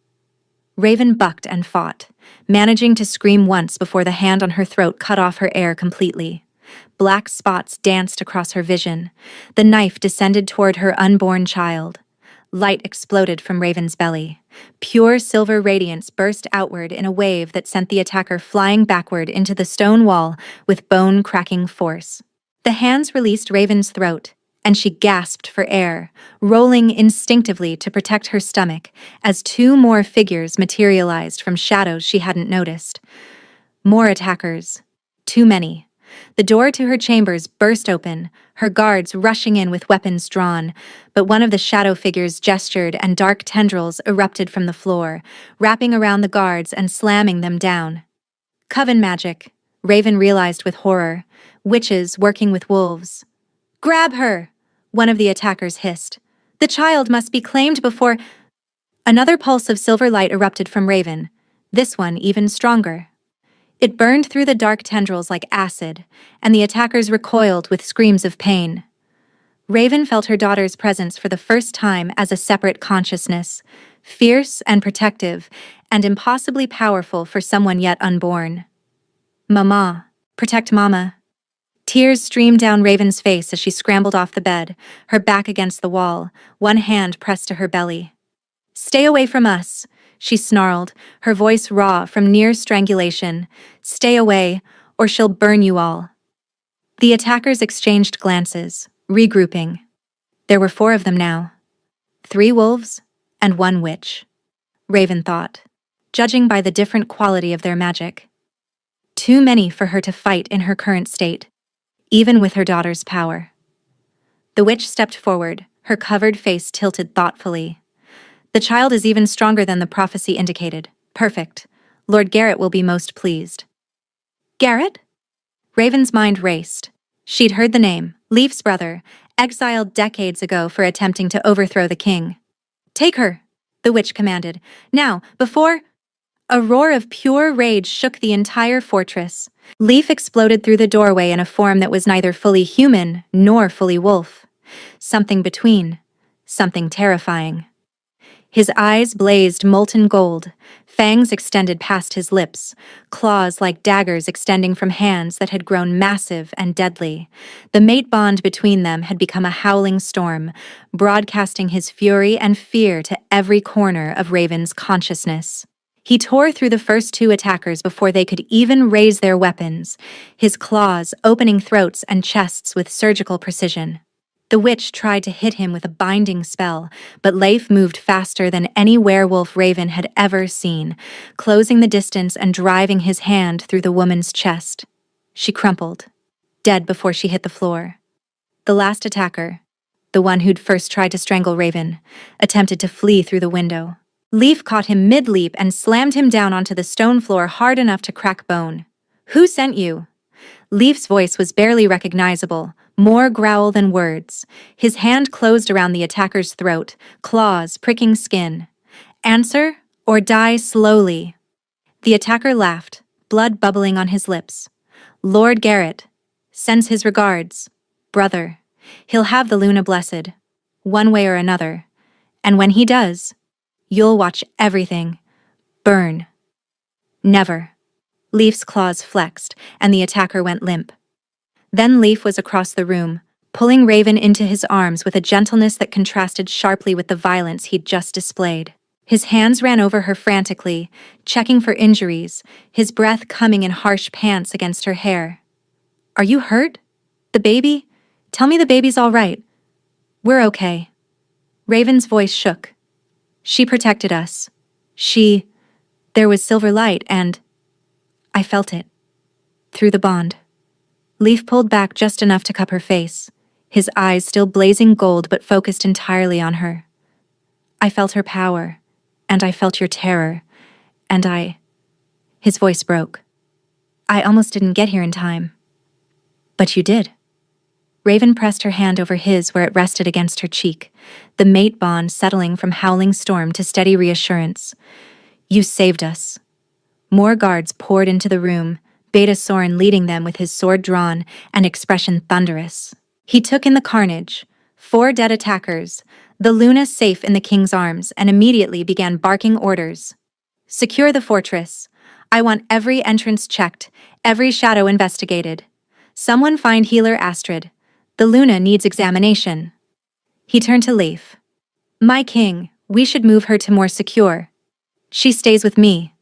Raven bucked and fought, managing to scream once before the hand on her throat cut off her air completely. Black spots danced across her vision. The knife descended toward her unborn child. Light exploded from Raven's belly. Pure silver radiance burst outward in a wave that sent the attacker flying backward into the stone wall with bone-cracking force. The hands released Raven's throat, and she gasped for air, rolling instinctively to protect her stomach as 2 more figures materialized from shadows she hadn't noticed. More attackers. Too many. The door to her chambers burst open, her guards rushing in with weapons drawn, but one of the shadow figures gestured and dark tendrils erupted from the floor, wrapping around the guards and slamming them down. Coven magic, Raven realized with horror. Witches working with wolves. "Grab her!" one of the attackers hissed. "The child must be claimed before—" Another pulse of silver light erupted from Raven, this one even stronger. It burned through the dark tendrils like acid, and the attackers recoiled with screams of pain. Raven felt her daughter's presence for the first time as a separate consciousness, fierce and protective, and impossibly powerful for someone yet unborn. "Mama, protect Mama." Tears streamed down Raven's face as she scrambled off the bed, her back against the wall, one hand pressed to her belly. "Stay away from us," she snarled, her voice raw from near strangulation. "Stay away, or she'll burn you all." The attackers exchanged glances, regrouping. There were 4 of them now. 3 wolves and 1 witch, Raven thought, judging by the different quality of their magic. Too many for her to fight in her current state, even with her daughter's power. The witch stepped forward, her covered face tilted thoughtfully. "The child is even stronger than the prophecy indicated. Perfect. Lord Garrett will be most pleased." "Garrett?" Raven's mind raced. She'd heard the name, Leaf's brother, exiled decades ago for attempting to overthrow the king. "Take her," the witch commanded. "Now, before—" A roar of pure rage shook the entire fortress. Leaf exploded through the doorway in a form that was neither fully human nor fully wolf. Something between. Something terrifying. His eyes blazed molten gold, fangs extended past his lips, claws like daggers extending from hands that had grown massive and deadly. The mate bond between them had become a howling storm, broadcasting his fury and fear to every corner of Raven's consciousness. He tore through the first 2 attackers before they could even raise their weapons, his claws opening throats and chests with surgical precision. The witch tried to hit him with a binding spell, but Leif moved faster than any werewolf Raven had ever seen, closing the distance and driving his hand through the woman's chest. She crumpled, dead before she hit the floor. The last attacker, the one who'd first tried to strangle Raven, attempted to flee through the window. Leaf caught him mid-leap and slammed him down onto the stone floor hard enough to crack bone. "Who sent you?" Leaf's voice was barely recognizable, more growl than words. His hand closed around the attacker's throat, claws pricking skin. "Answer, or die slowly." The attacker laughed, blood bubbling on his lips. "Lord Garrett sends his regards. Brother, he'll have the Luna blessed, one way or another. And when he does, you'll watch everything burn." "Never." Leaf's claws flexed, and the attacker went limp. Then Leaf was across the room, pulling Raven into his arms with a gentleness that contrasted sharply with the violence he'd just displayed. His hands ran over her frantically, checking for injuries, his breath coming in harsh pants against her hair. "Are you hurt? The baby? Tell me the baby's all right." "We're okay." Raven's voice shook. "She protected us. There was silver light and I felt it. Through the bond." Leaf pulled back just enough to cup her face, his eyes still blazing gold but focused entirely on her. "I felt her power, and I felt your terror, and His voice broke. "I almost didn't get here in time." "But you did." Raven pressed her hand over his where it rested against her cheek, the mate bond settling from howling storm to steady reassurance. "You saved us." More guards poured into the room, Beta Soren leading them with his sword drawn and expression thunderous. He took in the carnage, 4 dead attackers, the Luna safe in the king's arms, and immediately began barking orders. "Secure the fortress. I want every entrance checked, every shadow investigated. Someone find healer Astrid. The Luna needs examination." He turned to Leif. "My king, we should move her to more secure. She stays with me."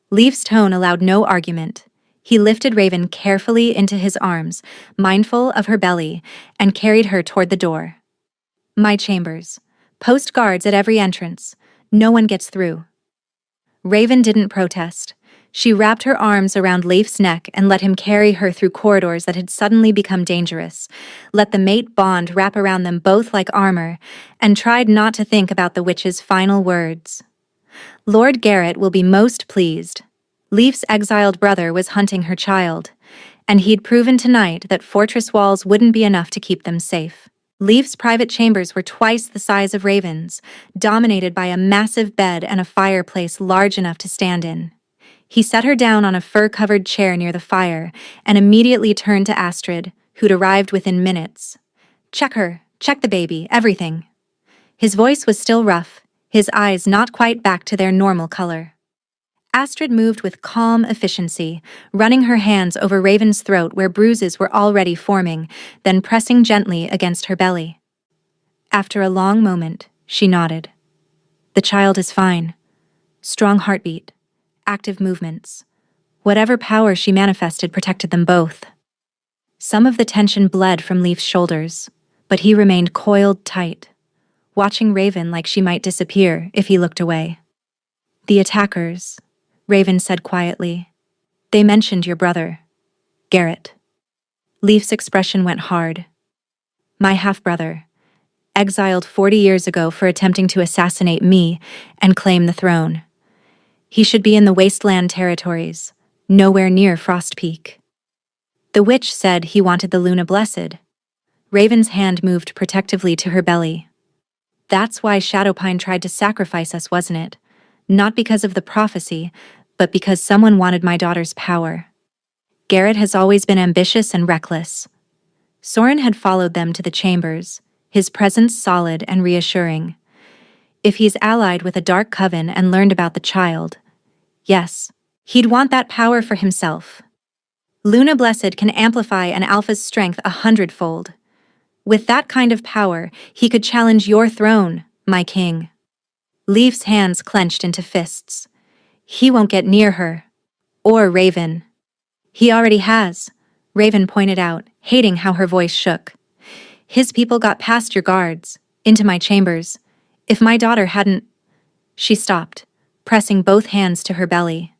Leif's tone allowed no argument. He lifted Raven carefully into his arms, mindful of her belly, and carried her toward the door. "My chambers. Post guards at every entrance. No one gets through." Raven didn't protest. She wrapped her arms around Leif's neck and let him carry her through corridors that had suddenly become dangerous, let the mate bond wrap around them both like armor, and tried not to think about the witch's final words. Lord Garrett will be most pleased. Leif's exiled brother was hunting her child, and he'd proven tonight that fortress walls wouldn't be enough to keep them safe. Leif's private chambers were twice the size of Raven's, dominated by a massive bed and a fireplace large enough to stand in. He set her down on a fur-covered chair near the fire and immediately turned to Astrid, who'd arrived within minutes. "Check her, check the baby, everything." His voice was still rough, his eyes not quite back to their normal color. Astrid moved with calm efficiency, running her hands over Raven's throat where bruises were already forming, then pressing gently against her belly. After a long moment, she nodded. The child is fine. Strong heartbeat, active movements. Whatever power she manifested protected them both. Some of the tension bled from Leif's shoulders, but he remained coiled tight, watching Raven like she might disappear if he looked away. "The attackers," Raven said quietly. "They mentioned your brother, Garrett." Leif's expression went hard. "My half-brother, exiled 40 years ago for attempting to assassinate me and claim the throne. He should be in the Wasteland territories, nowhere near Frost Peak." The witch said he wanted the Luna Blessed. Raven's hand moved protectively to her belly. "That's why Shadowpine tried to sacrifice us, wasn't it? Not because of the prophecy, but because someone wanted my daughter's power. Garrett has always been ambitious and reckless." Soren had followed them to the chambers, his presence solid and reassuring. If he's allied with a dark coven and learned about the child, yes, he'd want that power for himself. Luna Blessed can amplify an alpha's strength 100-fold. With that kind of power, he could challenge your throne, my king. Leif's hands clenched into fists. He won't get near her. Or Raven. He already has, Raven pointed out, hating how her voice shook. His people got past your guards, into my chambers. If my daughter hadn't... She stopped, pressing both hands to her belly.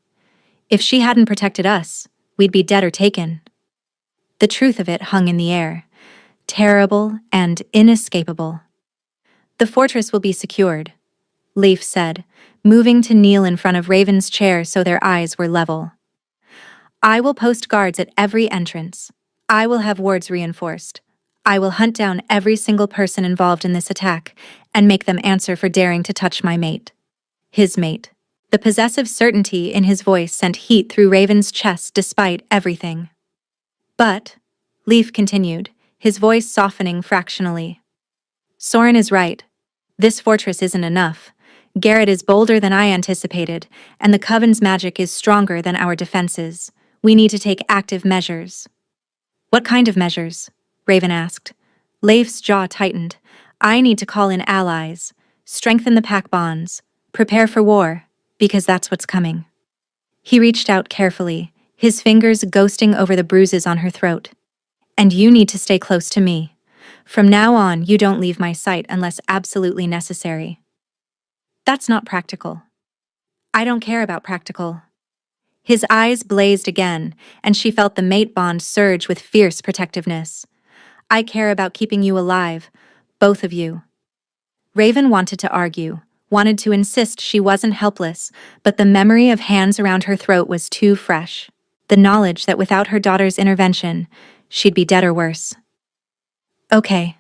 If she hadn't protected us, we'd be dead or taken. The truth of it hung in the air, terrible and inescapable. "The fortress will be secured," Leif said, moving to kneel in front of Raven's chair so their eyes were level. "I will post guards at every entrance. I will have wards reinforced. I will hunt down every single person involved in this attack and make them answer for daring to touch my mate." His mate. The possessive certainty in his voice sent heat through Raven's chest despite everything. "But," Leif continued, his voice softening fractionally, "Soren is right. This fortress isn't enough. Garrett is bolder than I anticipated, and the Coven's magic is stronger than our defenses. We need to take active measures." "What kind of measures?" Raven asked. Leif's jaw tightened. "I need to call in allies, strengthen the pack bonds, prepare for war, because that's what's coming." He reached out carefully, his fingers ghosting over the bruises on her throat. "And you need to stay close to me. From now on, you don't leave my sight unless absolutely necessary." "That's not practical." "I don't care about practical." His eyes blazed again, and she felt the mate bond surge with fierce protectiveness. "I care about keeping you alive, both of you." Raven wanted to argue, wanted to insist she wasn't helpless, but the memory of hands around her throat was too fresh. The knowledge that without her daughter's intervention, she'd be dead or worse. "Okay,"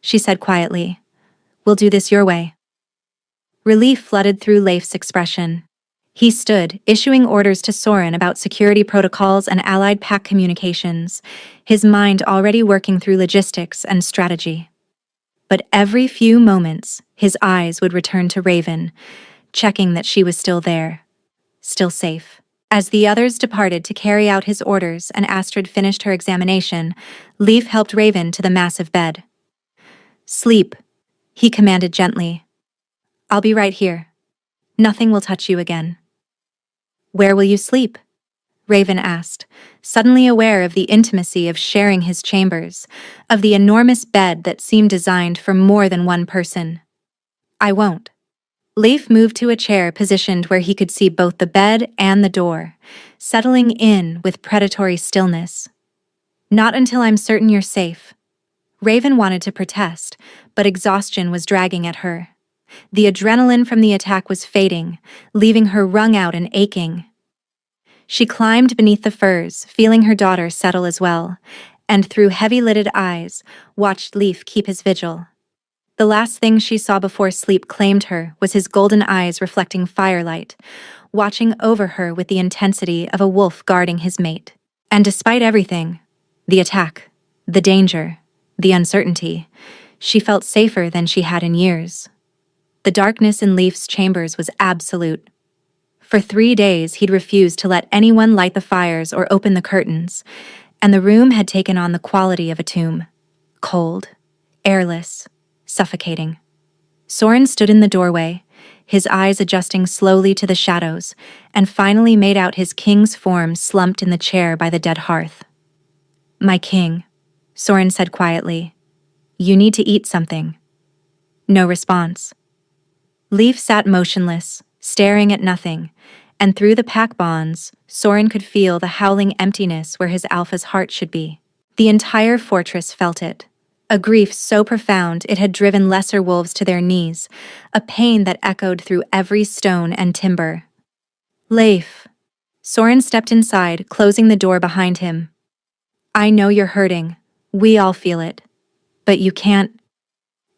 she said quietly. "We'll do this your way." Relief flooded through Leif's expression. He stood, issuing orders to Soren about security protocols and allied pack communications, his mind already working through logistics and strategy. But every few moments, his eyes would return to Raven, checking that she was still there, still safe. As the others departed to carry out his orders and Astrid finished her examination, Leif helped Raven to the massive bed. "Sleep," he commanded gently. "I'll be right here. Nothing will touch you again." "Where will you sleep?" Raven asked, suddenly aware of the intimacy of sharing his chambers, of the enormous bed that seemed designed for more than one person. "I won't." Leif moved to a chair positioned where he could see both the bed and the door, settling in with predatory stillness. Not until I'm certain you're safe. Raven wanted to protest, but exhaustion was dragging at her. The adrenaline from the attack was fading, leaving her wrung out and aching. She climbed beneath the furs, feeling her daughter settle as well, and through heavy-lidded eyes, watched Leif keep his vigil. The last thing she saw before sleep claimed her was his golden eyes reflecting firelight, watching over her with the intensity of a wolf guarding his mate. And despite everything, the attack, the danger, the uncertainty, she felt safer than she had in years. The darkness in Leif's chambers was absolute. For 3 days he'd refused to let anyone light the fires or open the curtains, and the room had taken on the quality of a tomb. Cold, airless, suffocating. Soren stood in the doorway, his eyes adjusting slowly to the shadows, and finally made out his king's form slumped in the chair by the dead hearth. "My king," Soren said quietly, "you need to eat something." No response. Leif sat motionless, staring at nothing, and through the pack bonds, Soren could feel the howling emptiness where his alpha's heart should be. The entire fortress felt it. A grief so profound it had driven lesser wolves to their knees, a pain that echoed through every stone and timber. "Leif." Soren stepped inside, closing the door behind him. "I know you're hurting. We all feel it. But you can't.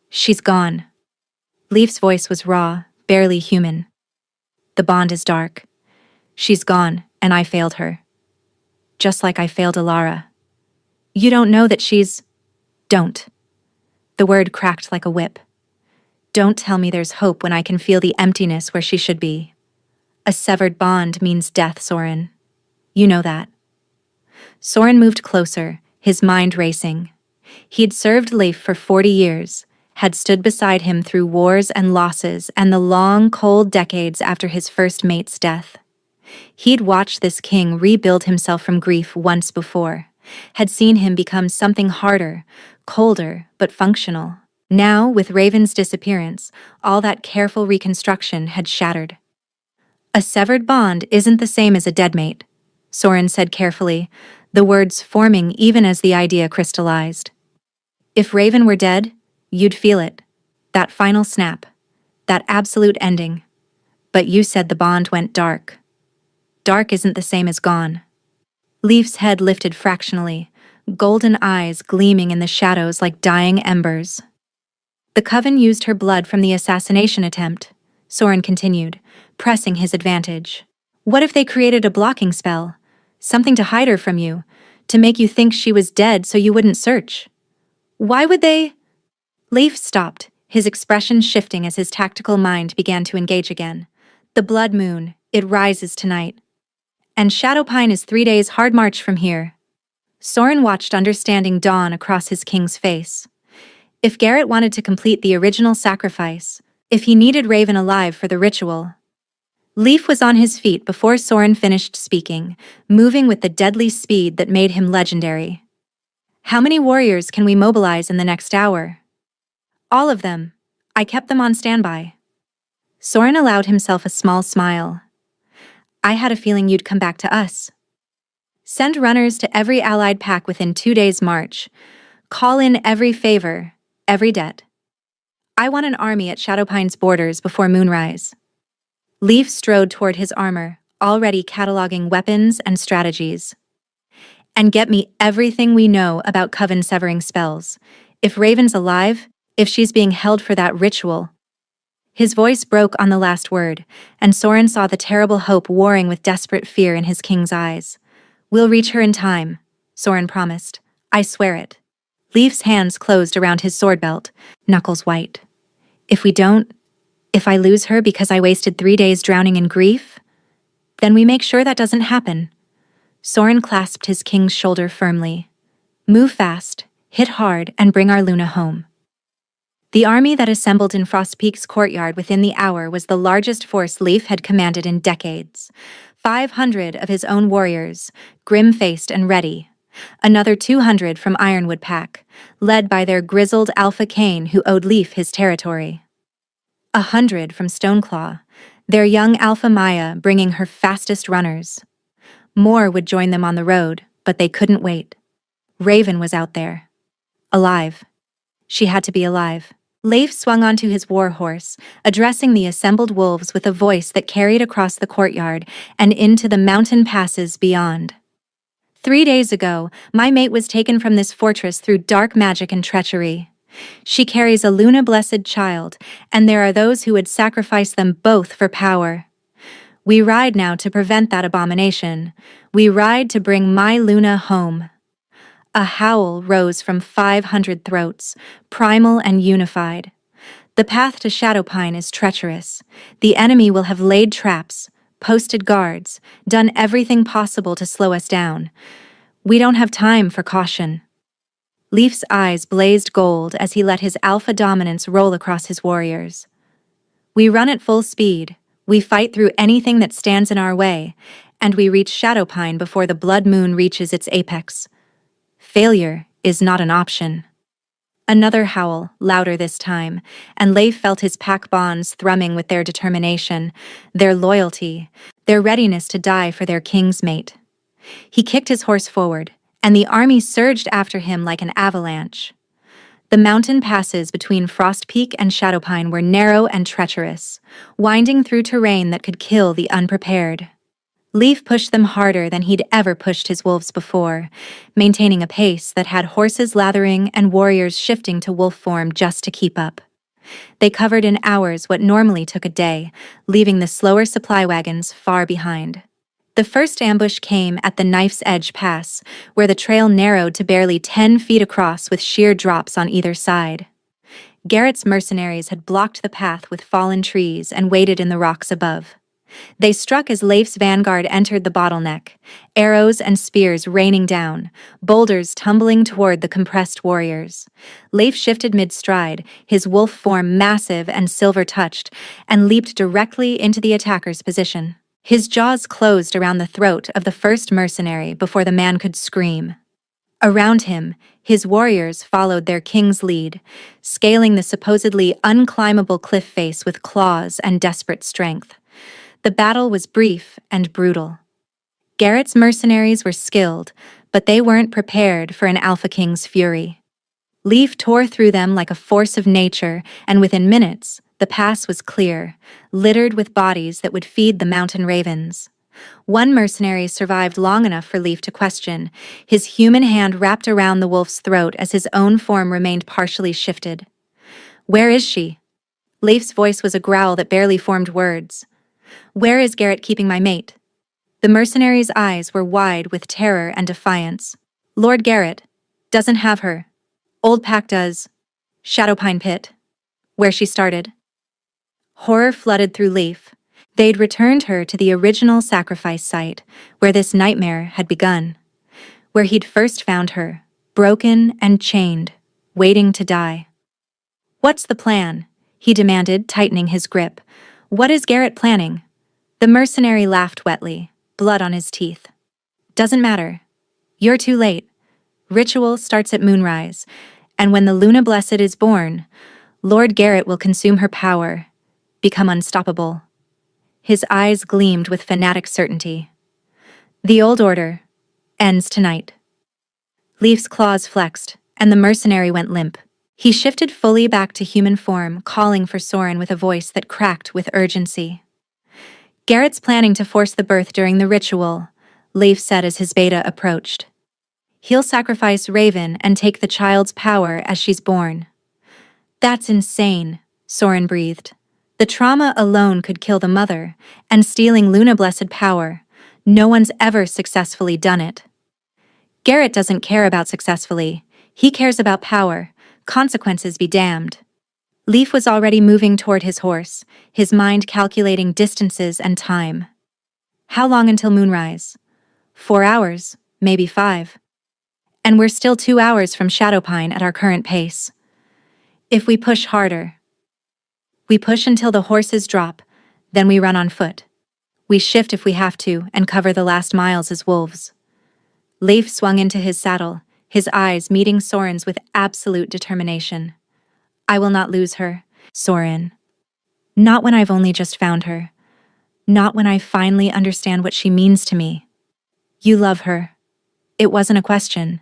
She's gone." Leif's voice was raw, barely human. "The bond is dark. She's gone, and I failed her. Just like I failed Alara. You don't know that she's... Don't." The word cracked like a whip. "Don't tell me there's hope when I can feel the emptiness where she should be. A severed bond means death, Soren. You know that." Soren moved closer, his mind racing. He'd served Leif for 40 years, had stood beside him through wars and losses and the long, cold decades after his first mate's death. He'd watched this king rebuild himself from grief once before, had seen him become something harder, colder, but functional. Now, with Raven's disappearance, all that careful reconstruction had shattered. "A severed bond isn't the same as a dead mate," Soren said carefully, the words forming even as the idea crystallized. "If Raven were dead, you'd feel it. That final snap. That absolute ending. But you said the bond went dark. Dark isn't the same as gone." Leif's head lifted fractionally, golden eyes gleaming in the shadows like dying embers. "The Coven used her blood from the assassination attempt," Soren continued, pressing his advantage. "What if they created a blocking spell? Something to hide her from you, to make you think she was dead so you wouldn't search? Why would they—" Leif stopped, his expression shifting as his tactical mind began to engage again. "The blood moon, it rises tonight. And Shadowpine is 3 days' hard march from here." Soren watched understanding dawn across his king's face. If Garrett wanted to complete the original sacrifice, if he needed Raven alive for the ritual. Leif was on his feet before Soren finished speaking, moving with the deadly speed that made him legendary. "How many warriors can we mobilize in the next hour?" "All of them. I kept them on standby." Soren allowed himself a small smile. "I had a feeling you'd come back to us. Send runners to every allied pack within 2 days' march. Call in every favor, every debt. I want an army at Shadowpine's borders before moonrise." Leif strode toward his armor, already cataloging weapons and strategies. "And get me everything we know about Coven severing spells. If Raven's alive, if she's being held for that ritual." His voice broke on the last word, and Soren saw the terrible hope warring with desperate fear in his king's eyes. "We'll reach her in time," Soren promised. "I swear it." Leif's hands closed around his sword belt, knuckles white. "If we don't, if I lose her because I wasted 3 days drowning in grief, then we make sure that doesn't happen." Soren clasped his king's shoulder firmly. "Move fast, hit hard, and bring our Luna home." The army that assembled in Frostpeak's courtyard within the hour was the largest force Leif had commanded in decades. 500 of his own warriors, grim-faced and ready. Another 200 from Ironwood Pack, led by their grizzled Alpha Cain who owed Leif his territory. 100 from Stoneclaw, their young Alpha Maya bringing her fastest runners. More would join them on the road, but they couldn't wait. Raven was out there. Alive. She had to be alive. Leif swung onto his war horse, addressing the assembled wolves with a voice that carried across the courtyard and into the mountain passes beyond. 3 days ago, my mate was taken from this fortress through dark magic and treachery. She carries a Luna-blessed child, and there are those who would sacrifice them both for power. We ride now to prevent that abomination. We ride to bring my Luna home. A howl rose from 500 throats, primal and unified. The path to Shadowpine is treacherous. The enemy will have laid traps, posted guards, done everything possible to slow us down. We don't have time for caution. Leif's eyes blazed gold as he let his alpha dominance roll across his warriors. We run at full speed, we fight through anything that stands in our way, and we reach Shadowpine before the blood moon reaches its apex. Failure is not an option. Another howl, louder this time, and Leif felt his pack bonds thrumming with their determination, their loyalty, their readiness to die for their king's mate. He kicked his horse forward, and the army surged after him like an avalanche. The mountain passes between Frost Peak and Shadowpine were narrow and treacherous, winding through terrain that could kill the unprepared. Leif pushed them harder than he'd ever pushed his wolves before, maintaining a pace that had horses lathering and warriors shifting to wolf form just to keep up. They covered in hours what normally took a day, leaving the slower supply wagons far behind. The first ambush came at the Knife's Edge Pass, where the trail narrowed to barely 10 feet across with sheer drops on either side. Garrett's mercenaries had blocked the path with fallen trees and waited in the rocks above. They struck as Leif's vanguard entered the bottleneck, arrows and spears raining down, boulders tumbling toward the compressed warriors. Leif shifted mid-stride, his wolf form massive and silver-touched, and leaped directly into the attacker's position. His jaws closed around the throat of the first mercenary before the man could scream. Around him, his warriors followed their king's lead, scaling the supposedly unclimbable cliff face with claws and desperate strength. The battle was brief and brutal. Garrett's mercenaries were skilled, but they weren't prepared for an Alpha King's fury. Leif tore through them like a force of nature, and within minutes, the pass was clear, littered with bodies that would feed the mountain ravens. One mercenary survived long enough for Leif to question, his human hand wrapped around the wolf's throat as his own form remained partially shifted. "Where is she?" Leif's voice was a growl that barely formed words. "Where is Garrett keeping my mate?" The mercenary's eyes were wide with terror and defiance. "Lord Garrett doesn't have her. Old Pack does. Shadowpine Pit. Where she started." Horror flooded through Leif. They'd returned her to the original sacrifice site, where this nightmare had begun. Where he'd first found her, broken and chained, waiting to die. "What's the plan?" he demanded, tightening his grip. "What is Garrett planning?" The mercenary laughed wetly, blood on his teeth. "Doesn't matter. You're too late. Ritual starts at moonrise, and when the Luna Blessed is born, Lord Garrett will consume her power, become unstoppable." His eyes gleamed with fanatic certainty. "The old order ends tonight." Leif's claws flexed, and the mercenary went limp. He shifted fully back to human form, calling for Soren with a voice that cracked with urgency. "Garrett's planning to force the birth during the ritual," Leif said as his beta approached. "He'll sacrifice Raven and take the child's power as she's born." "That's insane," Soren breathed. "The trauma alone could kill the mother, and stealing Luna-blessed power, no one's ever successfully done it." "Garrett doesn't care about successfully. He cares about power. Consequences be damned." Leif was already moving toward his horse, his mind calculating distances and time. "How long until moonrise?" 4 hours, maybe 5. And we're still 2 hours from Shadowpine at our current pace. If we push harder. We push until the horses drop, then we run on foot. We shift if we have to and cover the last miles as wolves. Leif swung into his saddle, his eyes meeting Soren's with absolute determination. "I will not lose her, Soren." Not when I've only just found her. Not when I finally understand what she means to me. You love her. It wasn't a question.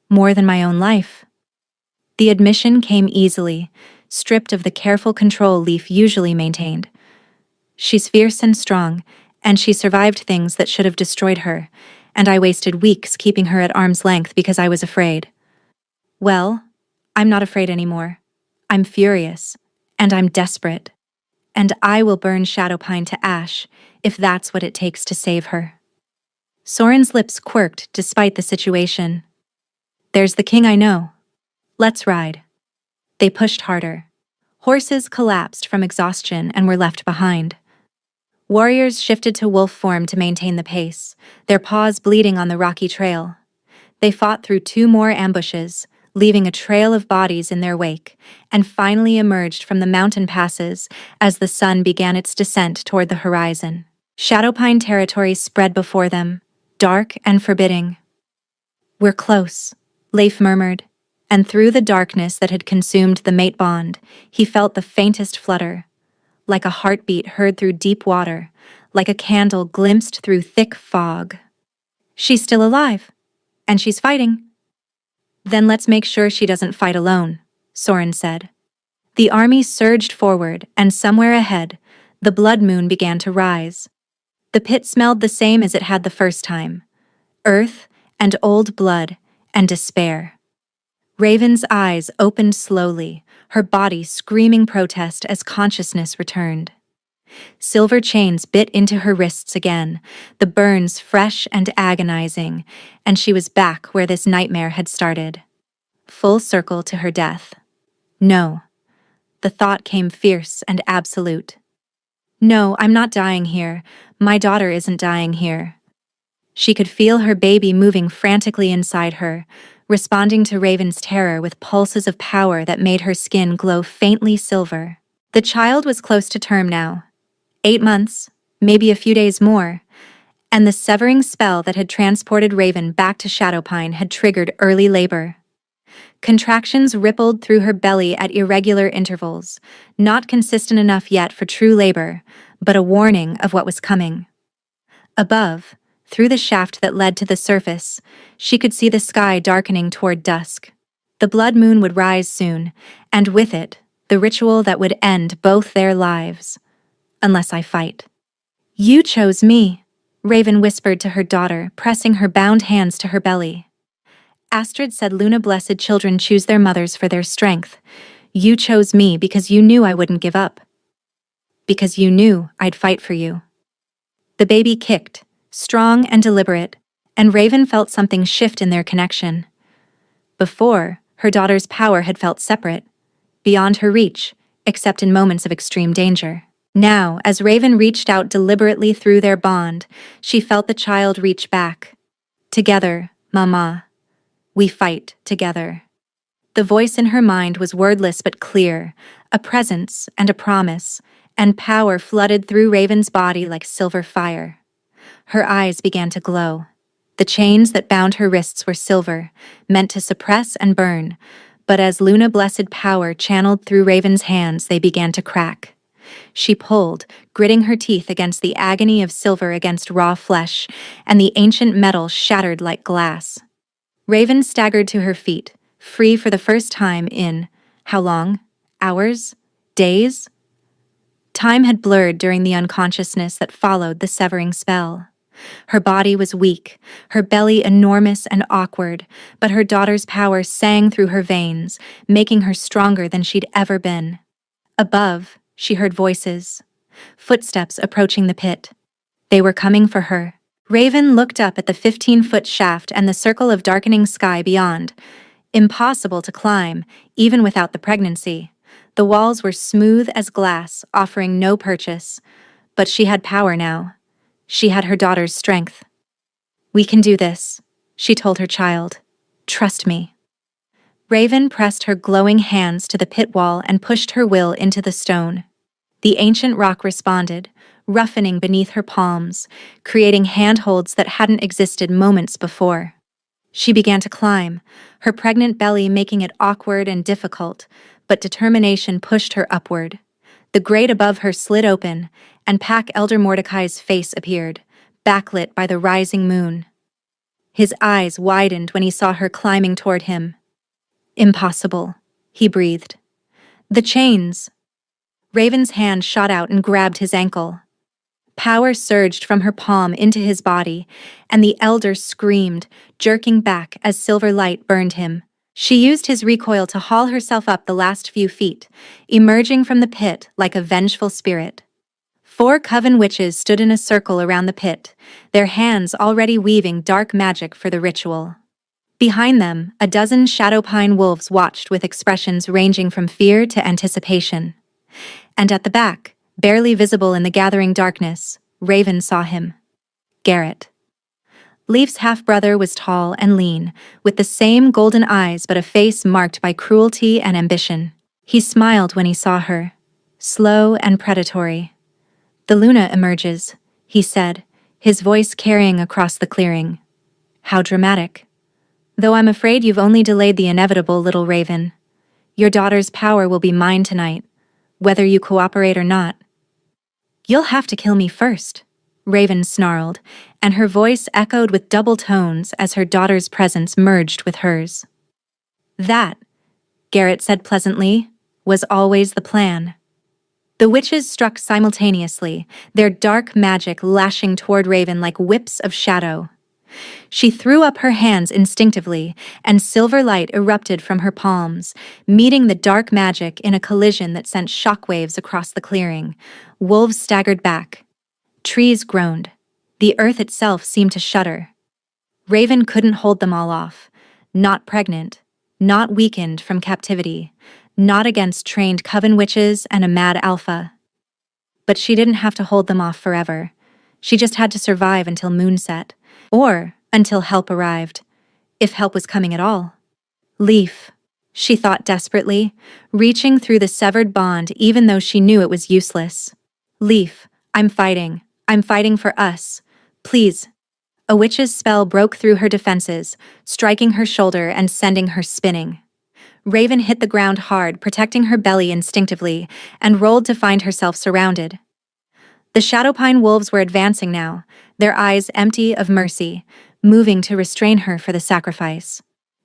More than my own life. The admission came easily, stripped of the careful control Leaf usually maintained. She's fierce and strong, and she survived things that should have destroyed her, and I wasted weeks keeping her at arm's length because I was afraid. Well, I'm not afraid anymore. I'm furious, and I'm desperate. And I will burn Shadowpine to ash, if that's what it takes to save her. Soren's lips quirked despite the situation. There's the king I know. Let's ride. They pushed harder. Horses collapsed from exhaustion and were left behind. Warriors shifted to wolf form to maintain the pace, their paws bleeding on the rocky trail. They fought through 2 more ambushes, leaving a trail of bodies in their wake, and finally emerged from the mountain passes as the sun began its descent toward the horizon. Shadowpine territory spread before them, dark and forbidding. We're close, Leif murmured, and through the darkness that had consumed the mate bond, he felt the faintest flutter, like a heartbeat heard through deep water, like a candle glimpsed through thick fog. She's still alive, and she's fighting. Then let's make sure she doesn't fight alone, Soren said. The army surged forward, and somewhere ahead, the blood moon began to rise. The pit smelled the same as it had the first time. Earth and old blood and despair. Raven's eyes opened slowly, her body screaming protest as consciousness returned. Silver chains bit into her wrists again, the burns fresh and agonizing, and she was back where this nightmare had started. Full circle to her death. No. The thought came fierce and absolute. No, I'm not dying here. My daughter isn't dying here. She could feel her baby moving frantically inside her, responding to Raven's terror with pulses of power that made her skin glow faintly silver. The child was close to term now. 8 months, maybe a few days more, and the severing spell that had transported Raven back to Shadowpine had triggered early labor. Contractions rippled through her belly at irregular intervals, not consistent enough yet for true labor, but a warning of what was coming. Above, through the shaft that led to the surface, she could see the sky darkening toward dusk. The blood moon would rise soon, and with it, the ritual that would end both their lives. Unless I fight. You chose me, Raven whispered to her daughter, pressing her bound hands to her belly. Astrid said Luna-blessed children choose their mothers for their strength. You chose me because you knew I wouldn't give up. Because you knew I'd fight for you. The baby kicked, strong and deliberate, and Raven felt something shift in their connection. Before, her daughter's power had felt separate, beyond her reach, except in moments of extreme danger. Now, as Raven reached out deliberately through their bond, she felt the child reach back. Together, Mama. We fight together. The voice in her mind was wordless but clear, a presence and a promise, and power flooded through Raven's body like silver fire. Her eyes began to glow. The chains that bound her wrists were silver, meant to suppress and burn, but as Luna-blessed power channeled through Raven's hands, they began to crack. She pulled, gritting her teeth against the agony of silver against raw flesh, and the ancient metal shattered like glass. Raven staggered to her feet, free for the first time in, how long? Hours? Days? Time had blurred during the unconsciousness that followed the severing spell. Her body was weak, her belly enormous and awkward, but her daughter's power sang through her veins, making her stronger than she'd ever been. Above, she heard voices. Footsteps approaching the pit. They were coming for her. Raven looked up at the 15-foot shaft and the circle of darkening sky beyond. Impossible to climb, even without the pregnancy. The walls were smooth as glass, offering no purchase. But she had power now. She had her daughter's strength. We can do this, she told her child. Trust me. Raven pressed her glowing hands to the pit wall and pushed her will into the stone. The ancient rock responded, roughening beneath her palms, creating handholds that hadn't existed moments before. She began to climb, her pregnant belly making it awkward and difficult, but determination pushed her upward. The grate above her slid open, and Pack Elder Mordecai's face appeared, backlit by the rising moon. His eyes widened when he saw her climbing toward him. "Impossible," he breathed. "The chains!" Raven's hand shot out and grabbed his ankle. Power surged from her palm into his body, and the elder screamed, jerking back as silver light burned him. She used his recoil to haul herself up the last few feet, emerging from the pit like a vengeful spirit. 4 coven witches stood in a circle around the pit, their hands already weaving dark magic for the ritual. Behind them, a dozen Shadowpine wolves watched with expressions ranging from fear to anticipation. And at the back, barely visible in the gathering darkness, Raven saw him. Garrett. Leaf's half-brother was tall and lean, with the same golden eyes but a face marked by cruelty and ambition. He smiled when he saw her, slow and predatory. "The Luna emerges," he said, his voice carrying across the clearing. "How dramatic. Though I'm afraid you've only delayed the inevitable, little Raven. Your daughter's power will be mine tonight, whether you cooperate or not." "You'll have to kill me first," Raven snarled, and her voice echoed with double tones as her daughter's presence merged with hers. "That," Garrett said pleasantly, "was always the plan." The witches struck simultaneously, their dark magic lashing toward Raven like whips of shadow. She threw up her hands instinctively, and silver light erupted from her palms, meeting the dark magic in a collision that sent shockwaves across the clearing. Wolves staggered back. Trees groaned. The earth itself seemed to shudder. Raven couldn't hold them all off. Not pregnant, not weakened from captivity, not against trained coven witches and a mad alpha. But she didn't have to hold them off forever. She just had to survive until moonset. Or until help arrived, if help was coming at all. Leaf, she thought desperately, reaching through the severed bond even though she knew it was useless. "Leaf, I'm fighting. I'm fighting for us. Please." A witch's spell broke through her defenses, striking her shoulder and sending her spinning. Raven hit the ground hard, protecting her belly instinctively, and rolled to find herself surrounded. The Shadowpine wolves were advancing now, their eyes empty of mercy, moving to restrain her for the sacrifice.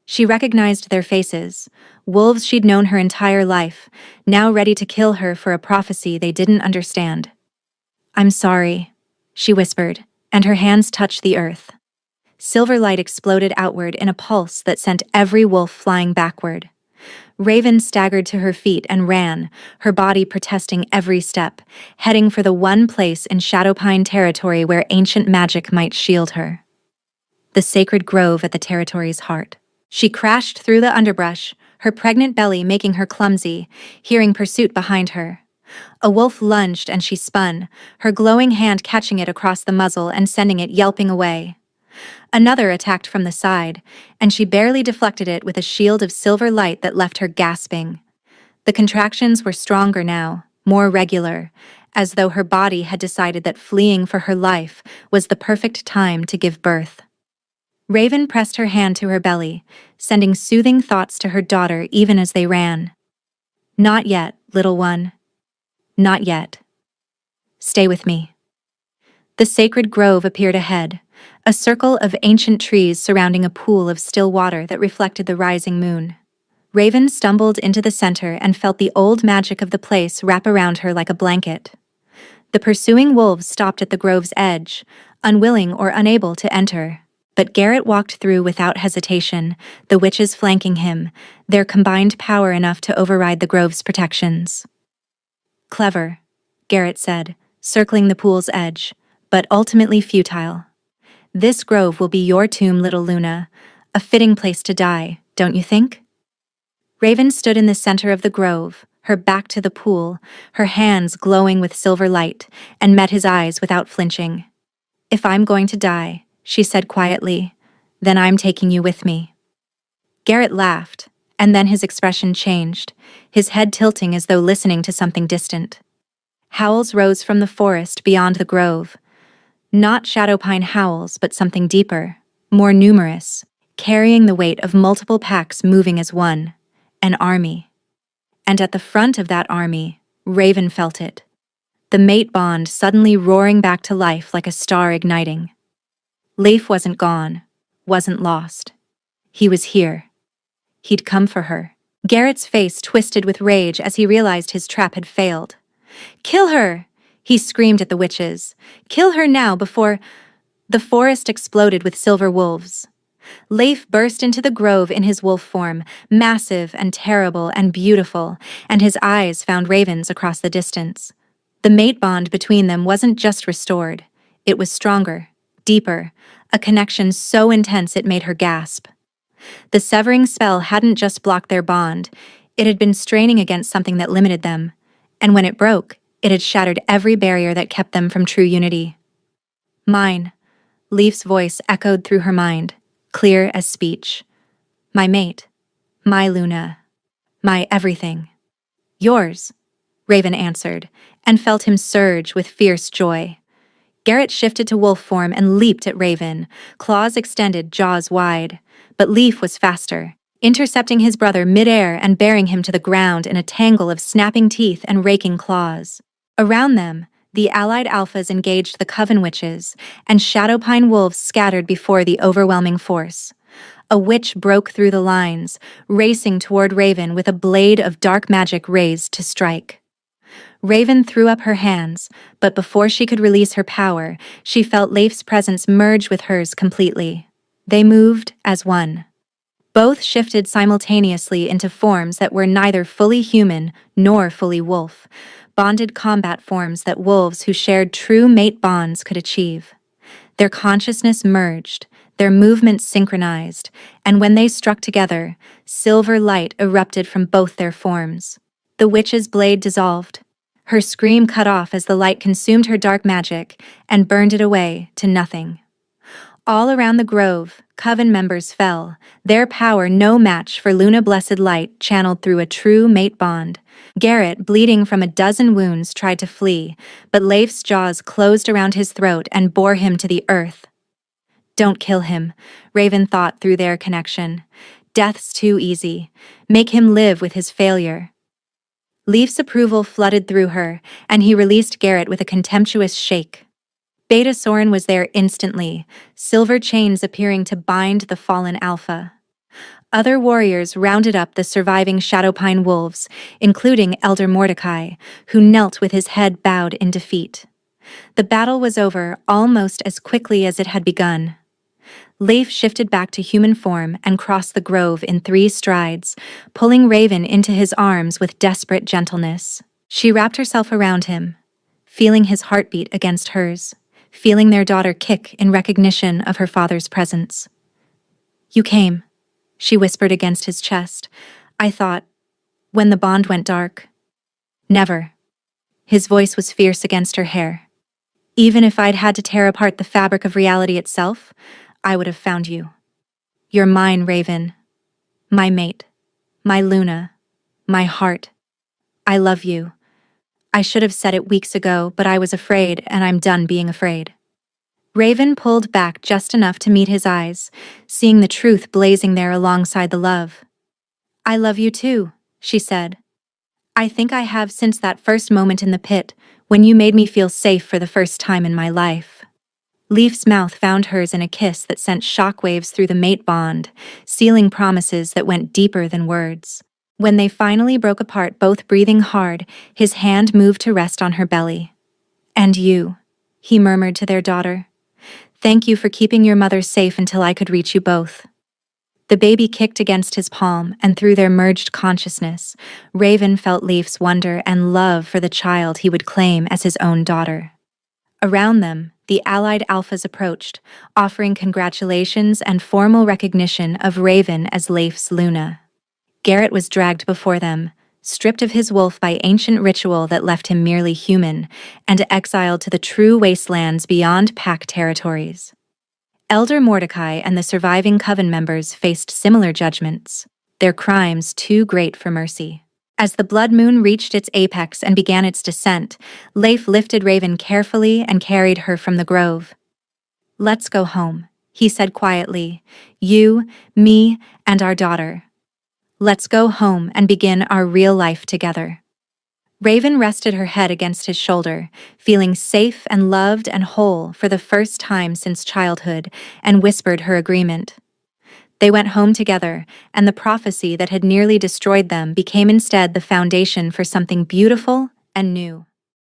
She recognized their faces, wolves she'd known her entire life, now ready to kill her for a prophecy they didn't understand. "I'm sorry," she whispered, and her hands touched the earth. Silver light exploded outward in a pulse that sent every wolf flying backward. Raven staggered to her feet and ran, her body protesting every step, heading for the one place in Shadowpine territory where ancient magic might shield her. The sacred grove at the territory's heart. She crashed through the underbrush, her pregnant belly making her clumsy, hearing pursuit behind her. A wolf lunged and she spun, her glowing hand catching it across the muzzle and sending it yelping away. Another attacked from the side, and she barely deflected it with a shield of silver light that left her gasping. The contractions were stronger now, more regular, as though her body had decided that fleeing for her life was the perfect time to give birth. Raven pressed her hand to her belly, sending soothing thoughts to her daughter even as they ran. "Not yet, little one. Not yet. Stay with me." The sacred grove appeared ahead, a circle of ancient trees surrounding a pool of still water that reflected the rising moon. Raven stumbled into the center and felt the old magic of the place wrap around her like a blanket. The pursuing wolves stopped at the grove's edge, unwilling or unable to enter. But Garrett walked through without hesitation, the witches flanking him, their combined power enough to override the grove's protections. "Clever," Garrett said, circling the pool's edge, "but ultimately futile. This grove will be your tomb, little Luna, a fitting place to die, don't you think?" Raven stood in the center of the grove, her back to the pool, her hands glowing with silver light, and met his eyes without flinching. "If I'm going to die," she said quietly, "then I'm taking you with me." Garrett laughed, and then his expression changed, his head tilting as though listening to something distant. Howls rose from the forest beyond the grove. Not Shadowpine howls, but something deeper, more numerous, carrying the weight of multiple packs moving as one, an army. And at the front of that army, Raven felt it. The mate bond suddenly roaring back to life like a star igniting. Leif wasn't gone, wasn't lost. He was here. He'd come for her. Garrett's face twisted with rage as he realized his trap had failed. "Kill her!" he screamed at the witches. "Kill her now before—" The forest exploded with silver wolves. Leif burst into the grove in his wolf form, massive and terrible and beautiful, and his eyes found ravens across the distance. The mate bond between them wasn't just restored. It was stronger, deeper, a connection so intense it made her gasp. The severing spell hadn't just blocked their bond, it had been straining against something that limited them, and when it broke, it had shattered every barrier that kept them from true unity. "Mine," Leif's voice echoed through her mind, clear as speech. "My mate, my Luna, my everything." "Yours," Raven answered, and felt him surge with fierce joy. Garrett shifted to wolf form and leaped at Raven, claws extended, jaws wide. But Leif was faster, intercepting his brother mid-air and bearing him to the ground in a tangle of snapping teeth and raking claws. Around them, the allied alphas engaged the coven witches, and Shadowpine wolves scattered before the overwhelming force. A witch broke through the lines, racing toward Raven with a blade of dark magic raised to strike. Raven threw up her hands, but before she could release her power, she felt Leif's presence merge with hers completely. They moved as one. Both shifted simultaneously into forms that were neither fully human nor fully wolf, bonded combat forms that wolves who shared true mate bonds could achieve. Their consciousness merged, their movements synchronized, and when they struck together, silver light erupted from both their forms. The witch's blade dissolved. Her scream cut off as the light consumed her dark magic and burned it away to nothing. All around the grove, coven members fell, their power no match for Luna Blessed light channeled through a true mate bond. Garrett, bleeding from a dozen wounds, tried to flee, but Leif's jaws closed around his throat and bore him to the earth. "Don't kill him," Raven thought through their connection. "Death's too easy. Make him live with his failure." Leif's approval flooded through her, and he released Garrett with a contemptuous shake. Beta Soren was there instantly, silver chains appearing to bind the fallen alpha. Other warriors rounded up the surviving Shadowpine wolves, including Elder Mordecai, who knelt with his head bowed in defeat. The battle was over almost as quickly as it had begun. Leif shifted back to human form and crossed the grove in 3 strides, pulling Raven into his arms with desperate gentleness. She wrapped herself around him, feeling his heartbeat against hers, feeling their daughter kick in recognition of her father's presence. "You came," she whispered against his chest. "I thought, when the bond went dark." "Never." His voice was fierce against her hair. "Even if I'd had to tear apart the fabric of reality itself, I would have found you. You're mine, Raven. My mate. My Luna. My heart. I love you. I should have said it weeks ago, but I was afraid, and I'm done being afraid." Raven pulled back just enough to meet his eyes, seeing the truth blazing there alongside the love. "I love you too," she said. "I think I have since that first moment in the pit, when you made me feel safe for the first time in my life." Leif's mouth found hers in a kiss that sent shockwaves through the mate bond, sealing promises that went deeper than words. When they finally broke apart, both breathing hard, his hand moved to rest on her belly. "And you," he murmured to their daughter. "Thank you for keeping your mother safe until I could reach you both." The baby kicked against his palm, and through their merged consciousness, Raven felt Leif's wonder and love for the child he would claim as his own daughter. Around them, the allied alphas approached, offering congratulations and formal recognition of Raven as Leif's Luna. Garrett was dragged before them, stripped of his wolf by ancient ritual that left him merely human, and exiled to the true wastelands beyond Pack territories. Elder Mordecai and the surviving coven members faced similar judgments, their crimes too great for mercy. As the blood moon reached its apex and began its descent, Leif lifted Raven carefully and carried her from the grove. "Let's go home," he said quietly. "You, me, and our daughter. Let's go home and begin our real life together." Raven rested her head against his shoulder, feeling safe and loved and whole for the first time since childhood, and whispered her agreement. They went home together, and the prophecy that had nearly destroyed them became instead the foundation for something beautiful and new.